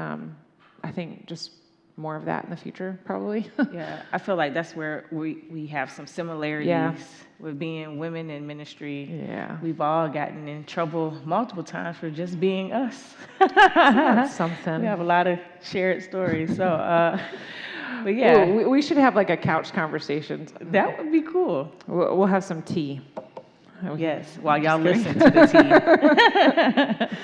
I think just more of that in the future, probably. Yeah, I feel like that's where we have some similarities with being women in ministry. Yeah. We've all gotten in trouble multiple times for just being us. That's something. We have a lot of shared stories. So, but yeah. Ooh, we should have a couch conversation. That would be cool. We'll have some tea. Yes, while y'all listen to the tea.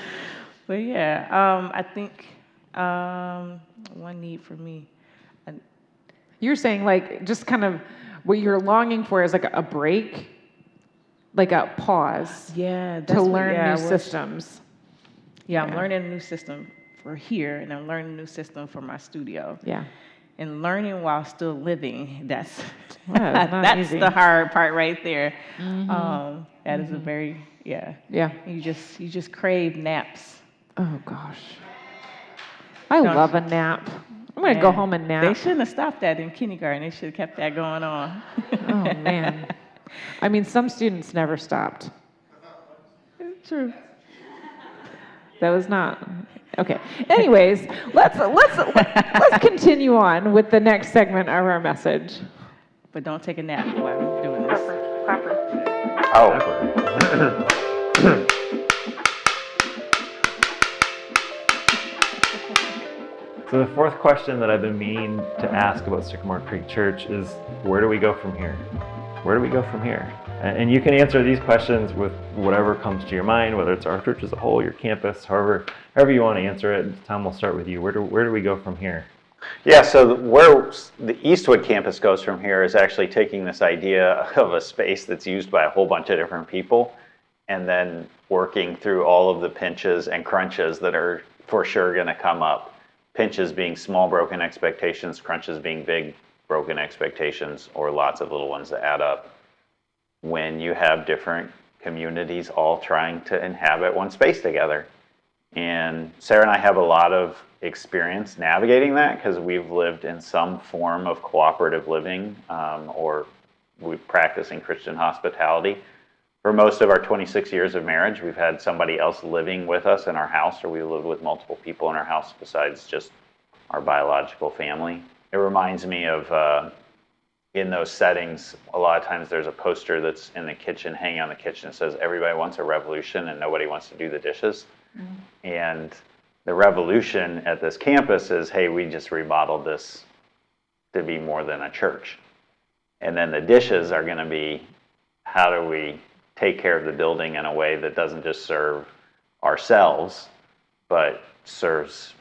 But yeah, I think one need for me. You're saying just kind of what you're longing for is a break, a pause. Yeah, to learn new systems. Yeah, I'm learning a new system for here, and I'm learning a new system for my studio. Yeah. And learning while still living, that's easy. The hard part right there. That is a very, yeah. You just crave naps. Oh gosh. I love a nap. I'm going to go home and nap. They shouldn't have stopped that in kindergarten. They should have kept that going on. Oh, man. I mean, some students never stopped. It's true. That was not okay. Anyways, let's continue on with the next segment of our message. But don't take a nap while I'm doing this. Oh. So the fourth question that I've been meaning to ask about Sycamore Creek Church is, where do we go from here? Where do we go from here? And you can answer these questions with whatever comes to your mind, whether it's our church as a whole, your campus, however you want to answer it. Tom, we'll start with you. Where do we go from here? Yeah, so where the Eastwood campus goes from here is actually taking this idea of a space that's used by a whole bunch of different people and then working through all of the pinches and crunches that are for sure going to come up. Pinches being small broken expectations, crunches being big broken expectations, or lots of little ones that add up. When you have different communities all trying to inhabit one space together. And Sarah and I have a lot of experience navigating that because we've lived in some form of cooperative living or we practice in Christian hospitality. For most of our 26 years of marriage, we've had somebody else living with us in our house, or we lived with multiple people in our house besides just our biological family. It reminds me of in those settings, a lot of times there's a poster that's in the kitchen, hanging on the kitchen, that says everybody wants a revolution and nobody wants to do the dishes. Mm-hmm. And the revolution at this campus is, hey, we just remodeled this to be more than a church. And then the dishes are going to be, how do we take care of the building in a way that doesn't just serve ourselves, but serves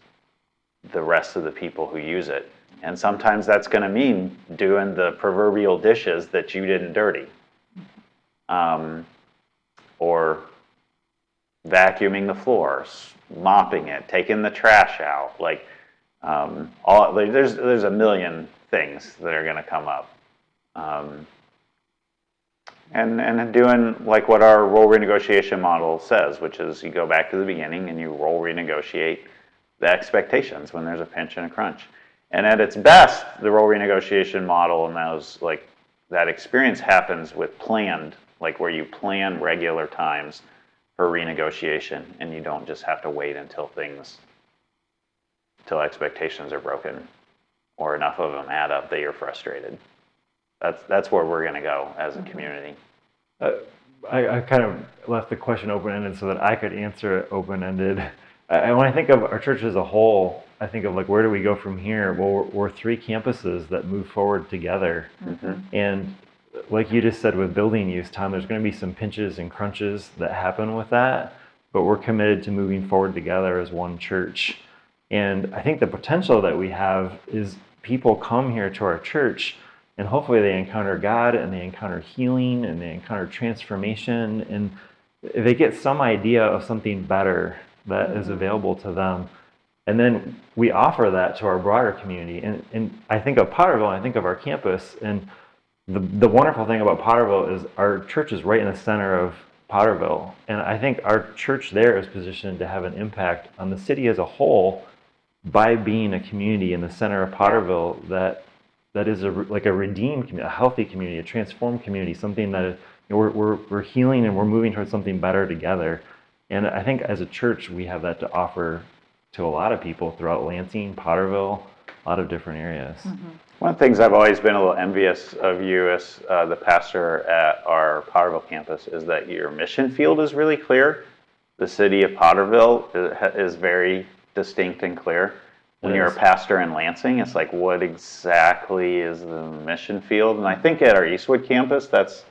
the rest of the people who use it. And sometimes that's going to mean doing the proverbial dishes that you didn't dirty. Or vacuuming the floors, mopping it, taking the trash out. Like, there's a million things that are going to come up. And doing like what our role renegotiation model says, which is you go back to the beginning and you role renegotiate the expectations when there's a pinch and a crunch. And at its best, the role renegotiation model and that experience happens with planned, like where you plan regular times for renegotiation and you don't just have to wait until expectations are broken or enough of them add up that you're frustrated. That's where we're going to go as a community. I kind of left the question open-ended so that I could answer it open-ended. When I think of our church as a whole, I think of like, where do we go from here? Well, we're three campuses that move forward together. Mm-hmm. And like you just said with building use, Tom, there's going to be some pinches and crunches that happen with that, but we're committed to moving forward together as one church. And I think the potential that we have is people come here to our church and hopefully they encounter God and they encounter healing and they encounter transformation and they get some idea of something better that is available to them. And then we offer that to our broader community. And I think of Potterville, and I think of our campus, and the wonderful thing about Potterville is our church is right in the center of Potterville. And I think our church there is positioned to have an impact on the city as a whole by being a community in the center of Potterville that is like a redeemed community, a healthy community, a transformed community, something that we're healing and we're moving towards something better together. And I think as a church, we have that to offer to a lot of people throughout Lansing, Potterville, a lot of different areas. Mm-hmm. One of the things I've always been a little envious of you as the pastor at our Potterville campus is that your mission field is really clear. The city of Potterville is very distinct and clear. When you're a pastor in Lansing, it's like, what exactly is the mission field? And I think at our Eastwood campus, that's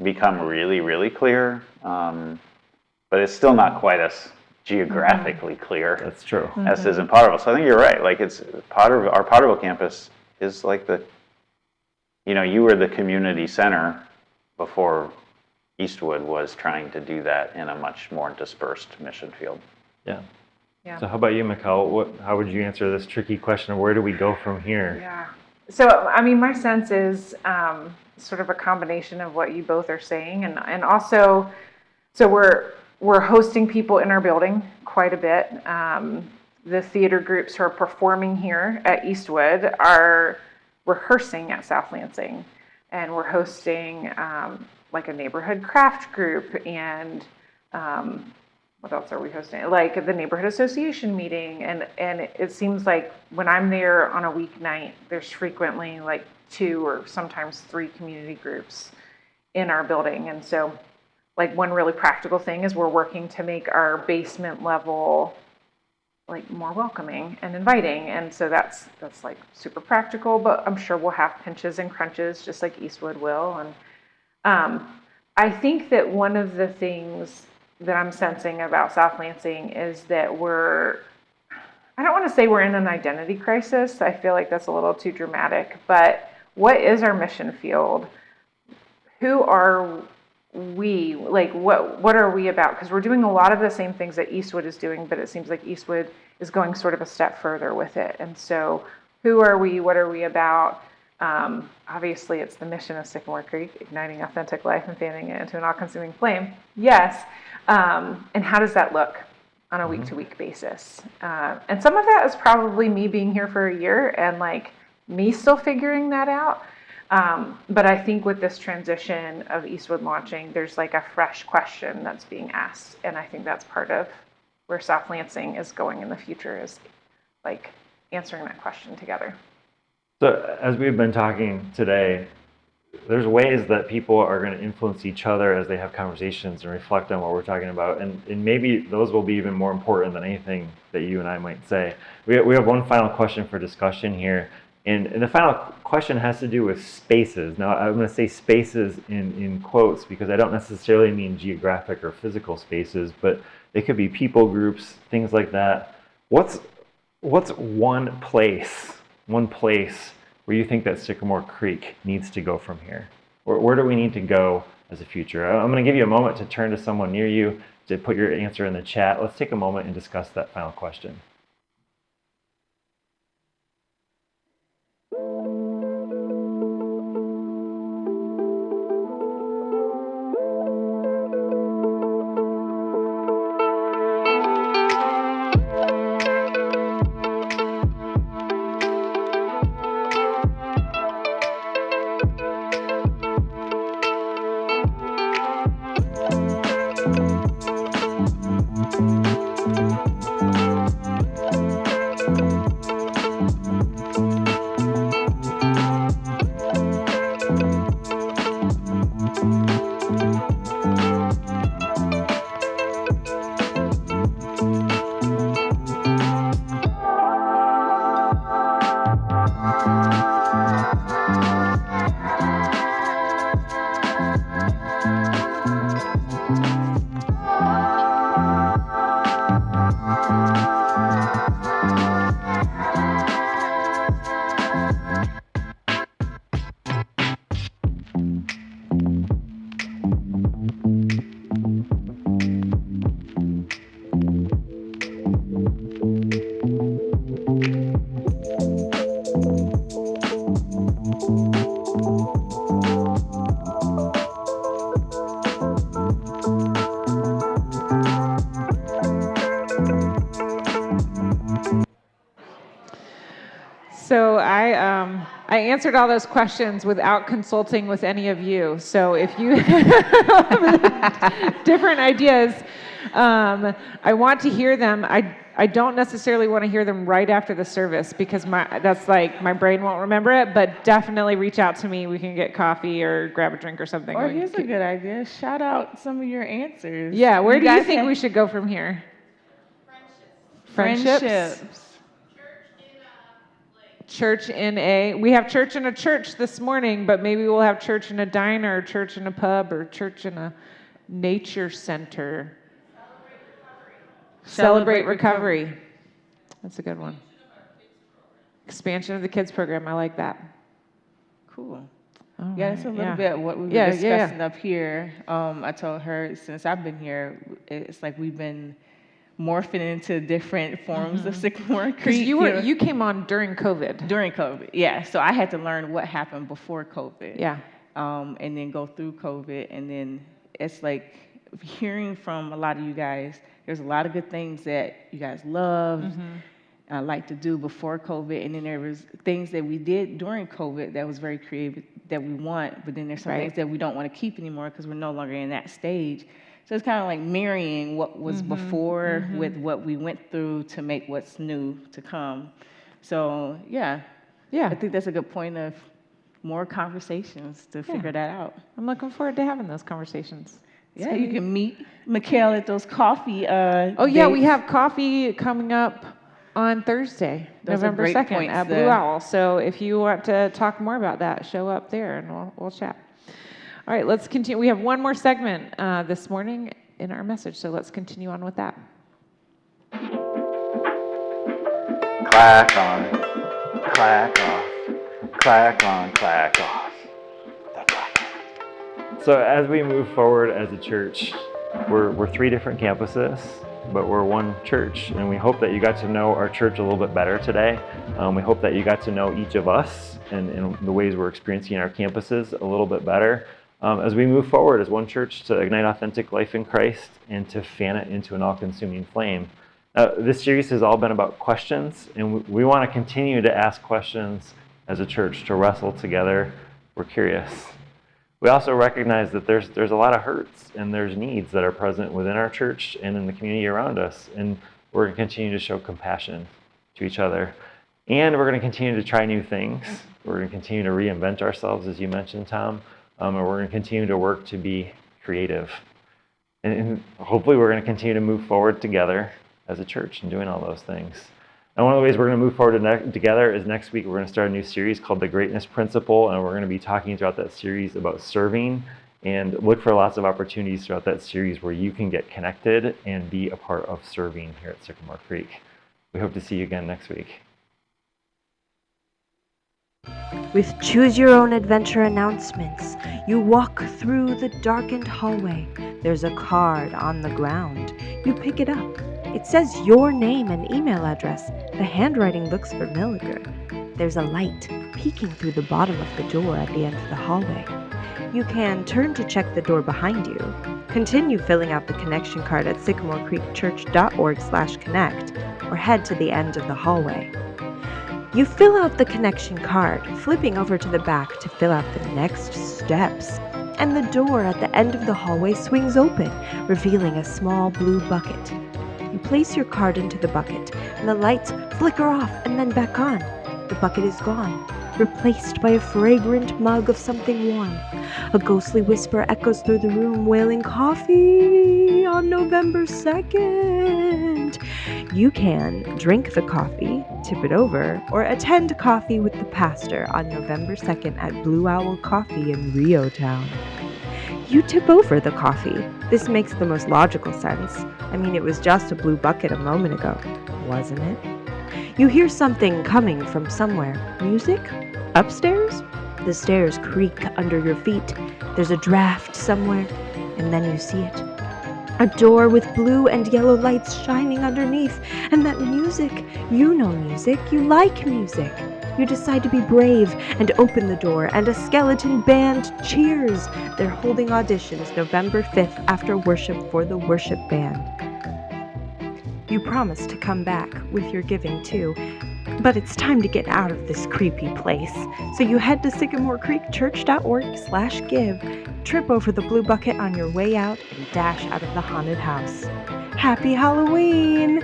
become really, really clear. But it's still not quite as geographically clear. That's true. As it is in Potterville. So I think you're right. Like our Potterville campus is like you were the community center before Eastwood was trying to do that in a much more dispersed mission field. Yeah. So how about you, Mikkel? How would you answer this tricky question of where do we go from here? Yeah. So, I mean, my sense is sort of a combination of what you both are saying. And also, so we're hosting people in our building quite a bit. the theater groups who are performing here at Eastwood are rehearsing at South Lansing. And we're hosting like a neighborhood craft group and what else are we hosting? Like the neighborhood association meeting. And it seems like when I'm there on a weeknight, there's frequently like 2 or sometimes 3 community groups in our building. And so like one really practical thing is we're working to make our basement level like more welcoming and inviting. And so that's like super practical, but I'm sure we'll have pinches and crunches just like Eastwood will. And I think that one of the things that I'm sensing about South Lansing is that I don't want to say we're in an identity crisis. I feel like that's a little too dramatic, but what is our mission field? Who are we? Like, what are we about? Because we're doing a lot of the same things that Eastwood is doing, but it seems like Eastwood is going sort of a step further with it. And so who are we? What are we about? Obviously, it's the mission of Sycamore Creek, igniting authentic life and fanning it into an all-consuming flame. Yes. And how does that look on a week-to-week basis? And some of that is probably me being here for a year and like me still figuring that out. But I think with this transition of Eastwood launching, there's like a fresh question that's being asked. And I think that's part of where South Lansing is going in the future, is like answering that question together. So as we've been talking today, there's ways that people are going to influence each other as they have conversations and reflect on what we're talking about. And maybe those will be even more important than anything that you and I might say. We have one final question for discussion here. And the final question has to do with spaces. Now, I'm going to say spaces in quotes because I don't necessarily mean geographic or physical spaces, but they could be people groups, things like that. What's one place where you think that Sycamore Creek needs to go from here? Where do we need to go as a future? I'm going to give you a moment to turn to someone near you to put your answer in the chat. Let's take a moment and discuss that final question. So I answered all those questions without consulting with any of you. So if you have different ideas, I want to hear them. I don't necessarily want to hear them right after the service because that's like my brain won't remember it, but definitely reach out to me. We can get coffee or grab a drink or something. Or here's a good idea. Shout out some of your answers. Yeah, where do you think we should go from here? Friendships. Church in a, we have church in a church this morning, but maybe we'll have church in a diner, or church in a pub, or church in a nature center. Celebrate recovery. That's a good one. Expansion of the kids program. I like that. Cool. All yeah, right. it's a little bit what we were discussing up here. I told her since I've been here, it's like we've been morphing into different forms of Sycamore Creek. Because you came on during COVID. During COVID, yeah. So I had to learn what happened before COVID. Yeah. And then go through COVID. And then it's like hearing from a lot of you guys, there's a lot of good things that you guys love. liked to do before COVID, and then there was things that we did during COVID that was very creative that we want, but then there's some things that we don't want to keep anymore because we're no longer in that stage. So it's kind of like marrying what was before with what we went through to make what's new to come. So yeah, I think that's a good point of more conversations to figure that out. I'm looking forward to having those conversations. Yeah, you can meet Mikhail at those coffee yeah, we have coffee coming up on Thursday, November 2nd at Blue Owl. So if you want to talk more about that, show up there and we'll chat. All right, let's continue. We have one more segment this morning in our message, so let's continue on with that. Clack on, clack off, clack on, clack off. So as we move forward as a church, we're 3 different campuses, but we're one church, and we hope that you got to know our church a little bit better today. We hope that you got to know each of us and the ways we're experiencing our campuses a little bit better as we move forward as one church to ignite authentic life in Christ and to fan it into an all-consuming flame. This series has all been about questions, and we want to continue to ask questions as a church, to wrestle together. We're curious. We also recognize that there's a lot of hurts and there's needs that are present within our church and in the community around us, and we're going to continue to show compassion to each other. And we're going to continue to try new things. We're going to continue to reinvent ourselves, as you mentioned, Tom, and we're going to continue to work to be creative. And hopefully we're going to continue to move forward together as a church and doing all those things. And one of the ways we're going to move forward together is next week we're going to start a new series called The Greatness Principle, and we're going to be talking throughout that series about serving, and look for lots of opportunities throughout that series where you can get connected and be a part of serving here at Sycamore Creek. We hope to see you again next week. With Choose Your Own Adventure announcements, you walk through the darkened hallway. There's a card on the ground. You pick it up. It says your name and email address. The handwriting looks familiar. There's a light peeking through the bottom of the door at the end of the hallway. You can turn to check the door behind you. Continue filling out the connection card at sycamorecreekchurch.org/connect, or head to the end of the hallway. You fill out the connection card, flipping over to the back to fill out the next steps. And the door at the end of the hallway swings open, revealing a small blue bucket. You place your card into the bucket, and the lights flicker off and then back on. The bucket is gone, replaced by a fragrant mug of something warm. A ghostly whisper echoes through the room, wailing, "Coffee on November 2nd." You can drink the coffee, tip it over, or attend coffee with the pastor on November 2nd at Blue Owl Coffee in Rio Town. You tip over the coffee. This makes the most logical sense. I mean, it was just a blue bucket a moment ago, wasn't it? You hear something coming from somewhere. Music? Upstairs? The stairs creak under your feet. There's a draft somewhere, and then you see it. A door with blue and yellow lights shining underneath, and that music. You know music. You like music. You decide to be brave and open the door, and a skeleton band cheers. They're holding auditions November 5th after worship for the worship band. You promise to come back with your giving too, but it's time to get out of this creepy place. So you head to sycamorecreekchurch.org/give, trip over the blue bucket on your way out, and dash out of the haunted house. Happy Halloween!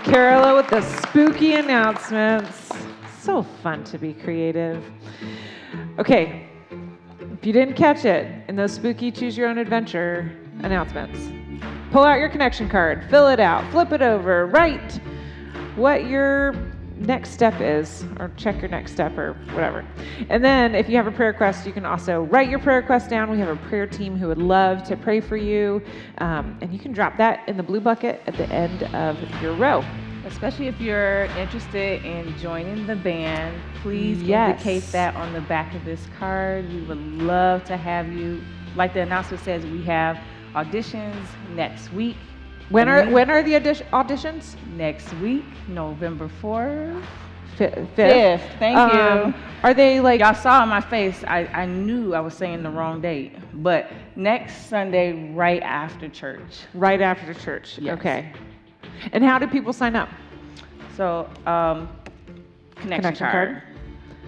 Carola with the spooky announcements. So fun to be creative. Okay, if you didn't catch it in those spooky Choose Your Own Adventure announcements, pull out your connection card, fill it out, flip it over, write what your next step is, or check your next step or whatever. And then if you have a prayer request, you can also write your prayer request down. We have a prayer team who would love to pray for you. And you can drop that in the blue bucket at the end of your row. Especially if you're interested in joining the band, please indicate that on the back of this card. We would love to have you. Like the announcement says, we have auditions next week. When are the auditions? Next week, November 4th. 5th. 5th, thank you. Are they like... Y'all saw on my face, I knew I was saying the wrong date. But next Sunday, right after church. Right after church, Yes. okay. And how do people sign up? So, connection card.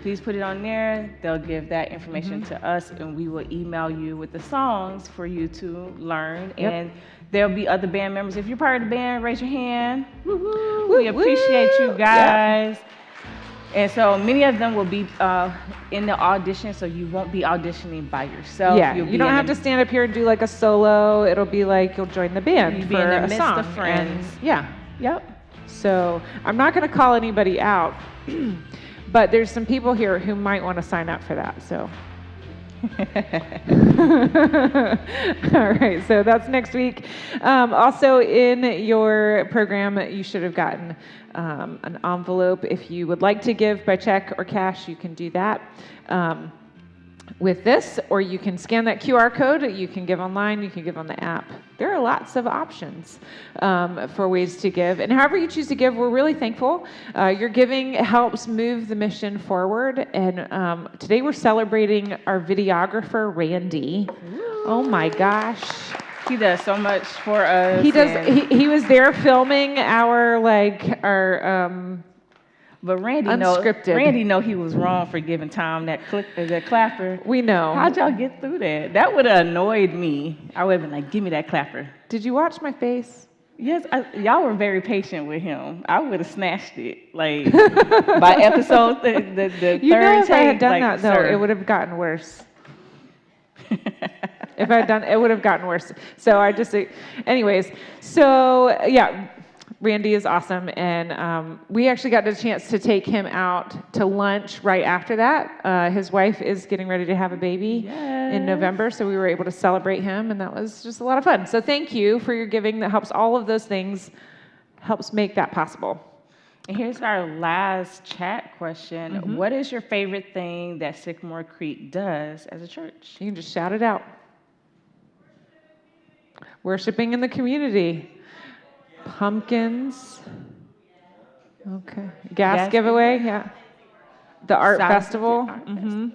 Please put it on there. They'll give that information to us, and we will email you with the songs for you to learn. Yep. And there'll be other band members. If you're part of the band, raise your hand. Woo-hoo. We appreciate you guys. Yep. And so many of them will be in the audition, so you won't be auditioning by yourself. Yeah, you don't have to stand up here and do like a solo. It'll be like you'll join the band You'll for be in the a midst song. of friends. And, yeah. Yep. So I'm not going to call anybody out, but there's some people here who might want to sign up for that. So. All right, so that's next week. Also in your program, you should have gotten an envelope. If you would like to give by check or cash, you can do that with this, or you can scan that QR code. You can give online, you can give on the app. There are lots of options for ways to give. And however you choose to give, we're really thankful. Your giving helps move the mission forward. And today we're celebrating our videographer, Randy. Ooh. Oh my gosh. He does so much for us. He does. He was there filming our but Randy unscripted. Randy know he was wrong for giving Tom that clapper. We know. How'd y'all get through that? That would have annoyed me. I would have been like, give me that clapper. Did you watch my face? Yes, y'all were very patient with him. I would have snatched it. Like, by episode, the third take. You know, if I had done like, that, though, it would have gotten worse. If I had done, it would have gotten worse. So anyways, so yeah, Randy is awesome, and we actually got a chance to take him out to lunch right after that. His wife is getting ready to have a baby in November, so we were able to celebrate him, and that was just a lot of fun. So thank you for your giving. That helps all of those things, helps make that possible. And here's our last chat question. Mm-hmm. What is your favorite thing that Sycamore Creek does as a church? You can just shout it out. Worshiping in the community. Pumpkins. Okay. Gas giveaway, yeah. The art festival. Mm-hmm.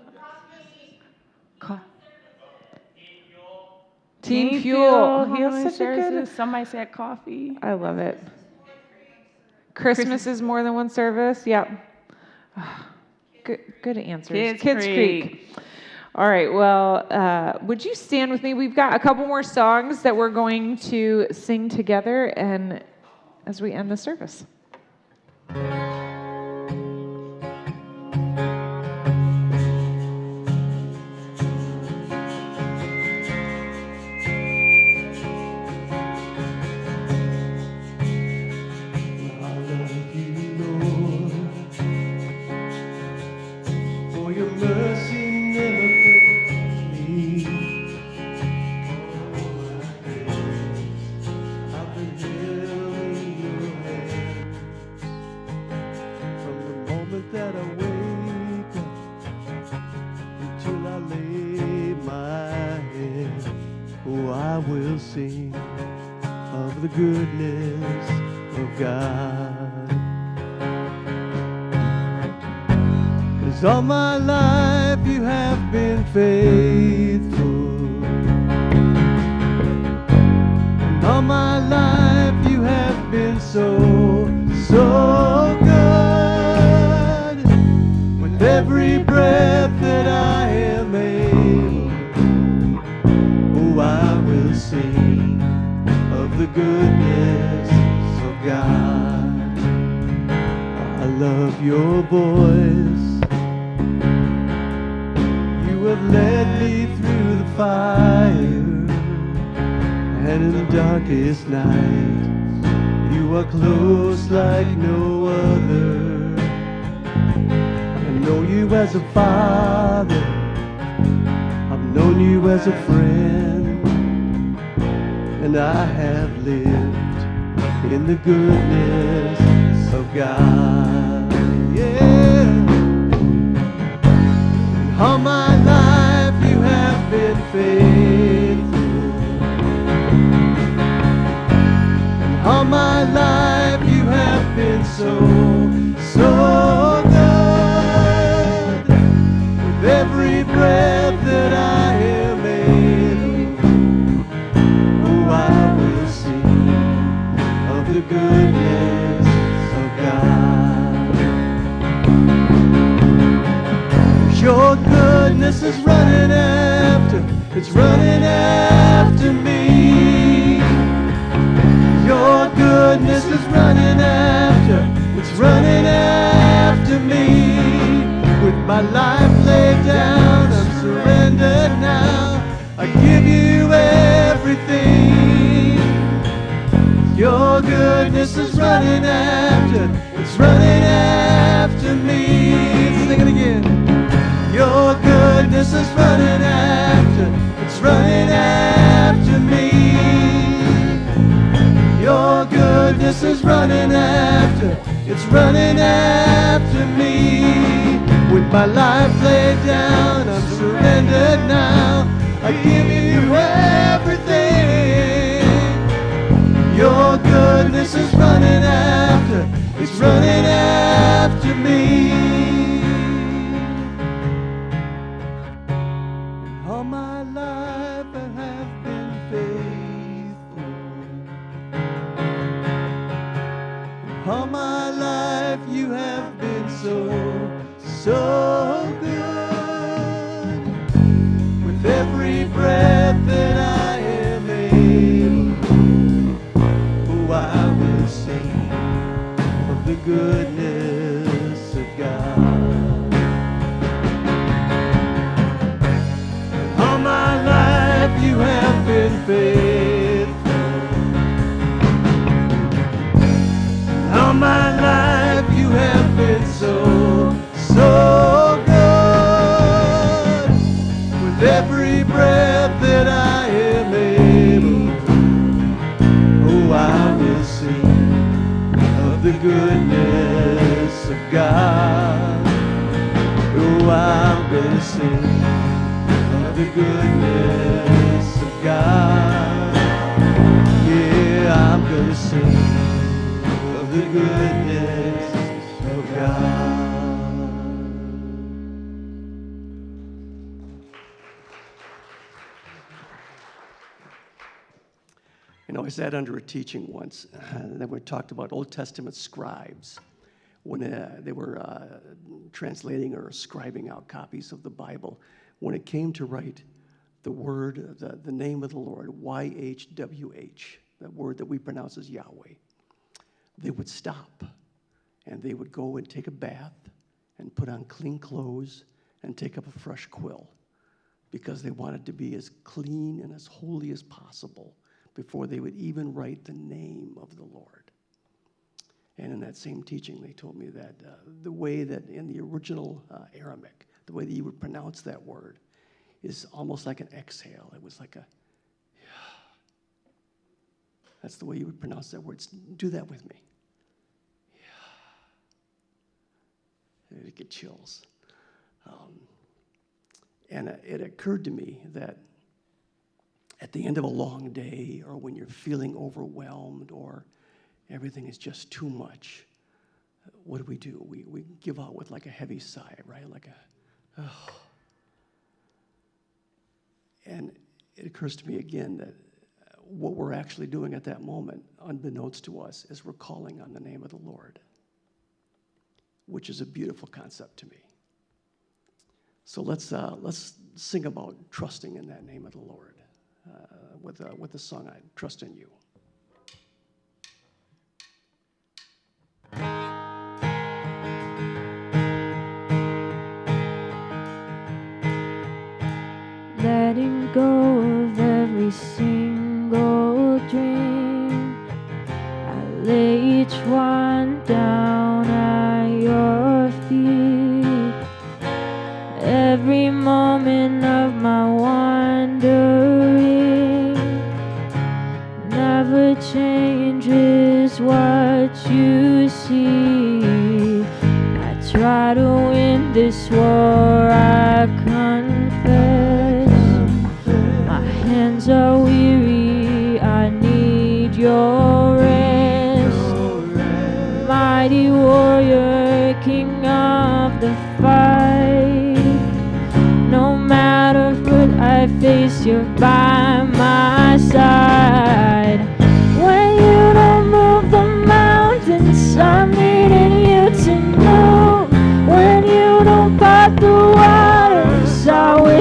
Team Fuel. Healing services. Somebody said coffee. I love it. Christmas is more than one service. Yep. Good answers. Kids Creek. All right. Well, would you stand with me? We've got a couple more songs that we're going to sing together, and as we end the service. Of the goodness of God. 'Cause all my life you have been faithful, and all my life you have been so good. With every breath that I am able, oh, I will sing of the goodness of God. I love your voice. You have led me through the fire, and in the darkest night, you are close like no other. I know you as a father, I've known you as a friend, and I have lived in the goodness of God. Yeah. And all my life you have been faithful, and all my life you have been so good. Your goodness is running after, it's running after me. Your goodness is running after, it's running after me. With my life laid down, I'm surrendered now. I give you everything. Your goodness is running after, it's running after me. Sing it again. Your goodness is running after, it's running after me. Your goodness is running after, it's running after me. With my life laid down, I'm surrendered now. I give you everything. Your goodness is running after, it's running after me. All my life I have been faithful. All my life you have been so good. With every breath that I am able, oh, I will sing of the goodness of God. All my life you have been faithful. All my life you have been so good. With every breath that I am able, oh, I will sing of the goodness of God. Oh, I'm gonna sing of the goodness of God. Yeah, I'm gonna sing of the goodness of God. You know, I sat under a teaching once that we talked about Old Testament scribes when they were translating or scribing out copies of the Bible. When it came to write the word, the name of the Lord, YHWH, that word that we pronounce as Yahweh, they would stop and they would go and take a bath and put on clean clothes and take up a fresh quill because they wanted to be as clean and as holy as possible before they would even write the name of the Lord. And in that same teaching, they told me that the way that in the original Aramaic, the way that you would pronounce that word is almost like an exhale. It was like a, that's the way you would pronounce that word. Do that with me. It'd get chills. And it occurred to me that at the end of a long day, or when you're feeling overwhelmed, or everything is just too much, what do? We give out with like a heavy sigh, right? Like a, oh. And it occurs to me again that what we're actually doing at that moment, unbeknownst to us, is we're calling on the name of the Lord, which is a beautiful concept to me. So let's sing about trusting in that name of the Lord with the song, I Trust in You. Letting go of every single dream, I lay each one down at your feet. Every moment of my wandering never changes what you see. I try to win this war, I confess. My hands are weary, I need your rest. Mighty warrior, king of the fight. No matter what I face, you're by my side. When you don't move the mountains, I'm needing you to move. When you don't part the water,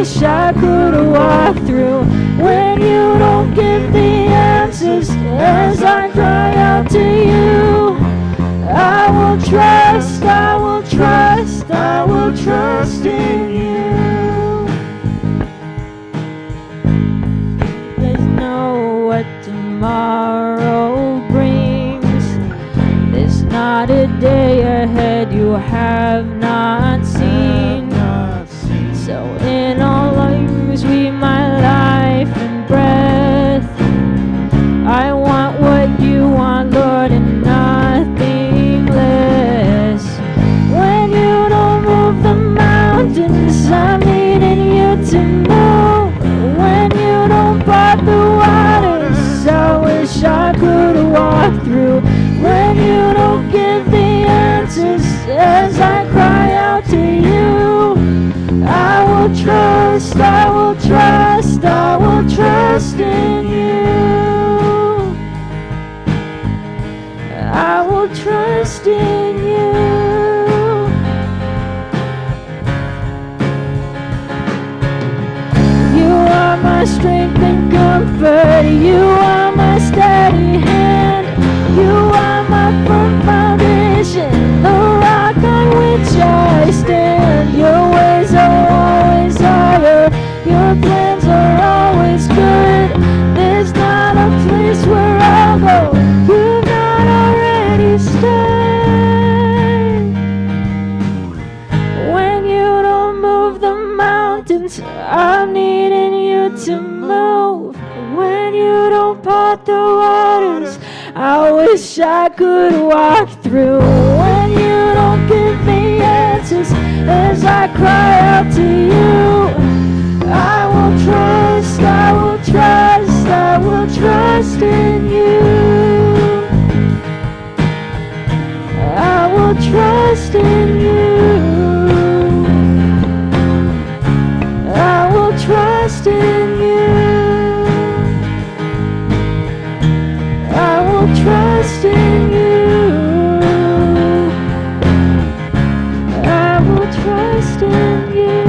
wish I could walk through. When you don't give the answers, as I cry out to you, I will trust, I will trust, I will trust in you. There's no what tomorrow brings. There's not a day ahead you have not seen. So in all things we my life and breath, I want what you want, Lord, and nothing less. When you don't move the mountains, I'm needing you to move. When you don't part the waters, I wish I could walk through. When you don't give the answers, as I cry out to you, I will trust, I will trust, I will trust in you. I will trust in you. You are my strength and comfort. You are my steady hand. You are my firm foundation, the rock on which I stand. Your ways are always higher. Your plans are always good. There's not a place where I'll go you've not already stayed. When you don't move the mountains, I'm needing you to move. When you don't part the waters, I wish I could walk through. When you don't give me answers, as I cry out to you, I will trust, I will trust, I will trust in you. I will trust in you. I will trust in you. I will trust in you. I will trust in you.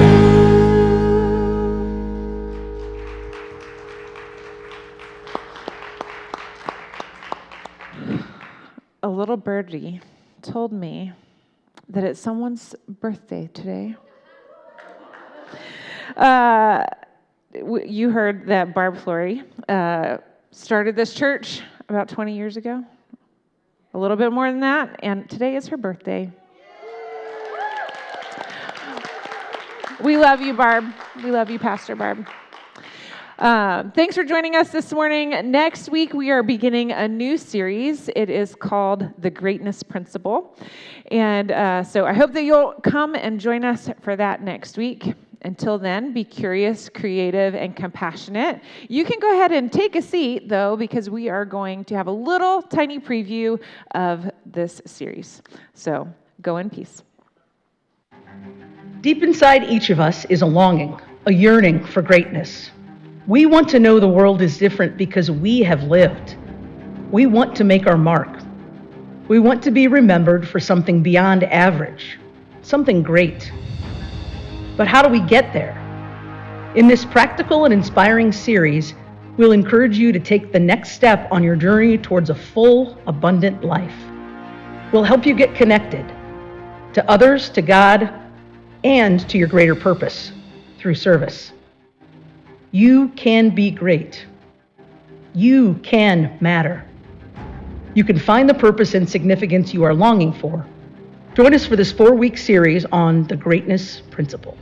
A little birdie told me that it's someone's birthday today. You heard that Barb Flory started this church about 20 years ago, a little bit more than that, and today is her birthday. We love you, Barb. We love you, Pastor Barb. Thanks for joining us this morning. Next week, we are beginning a new series. It is called The Greatness Principle. And so I hope that you'll come and join us for that next week. Until then, be curious, creative, and compassionate. You can go ahead and take a seat, though, because we are going to have a little tiny preview of this series. So go in peace. Deep inside each of us is a longing, a yearning for greatness. We want to know the world is different because we have lived. We want to make our mark. We want to be remembered for something beyond average, something great. But how do we get there? In this practical and inspiring series, we'll encourage you to take the next step on your journey towards a full, abundant life. We'll help you get connected to others, to God, and to your greater purpose through service. You can be great. You can matter. You can find the purpose and significance you are longing for. Join us for this 4-week series on the Greatness Principle.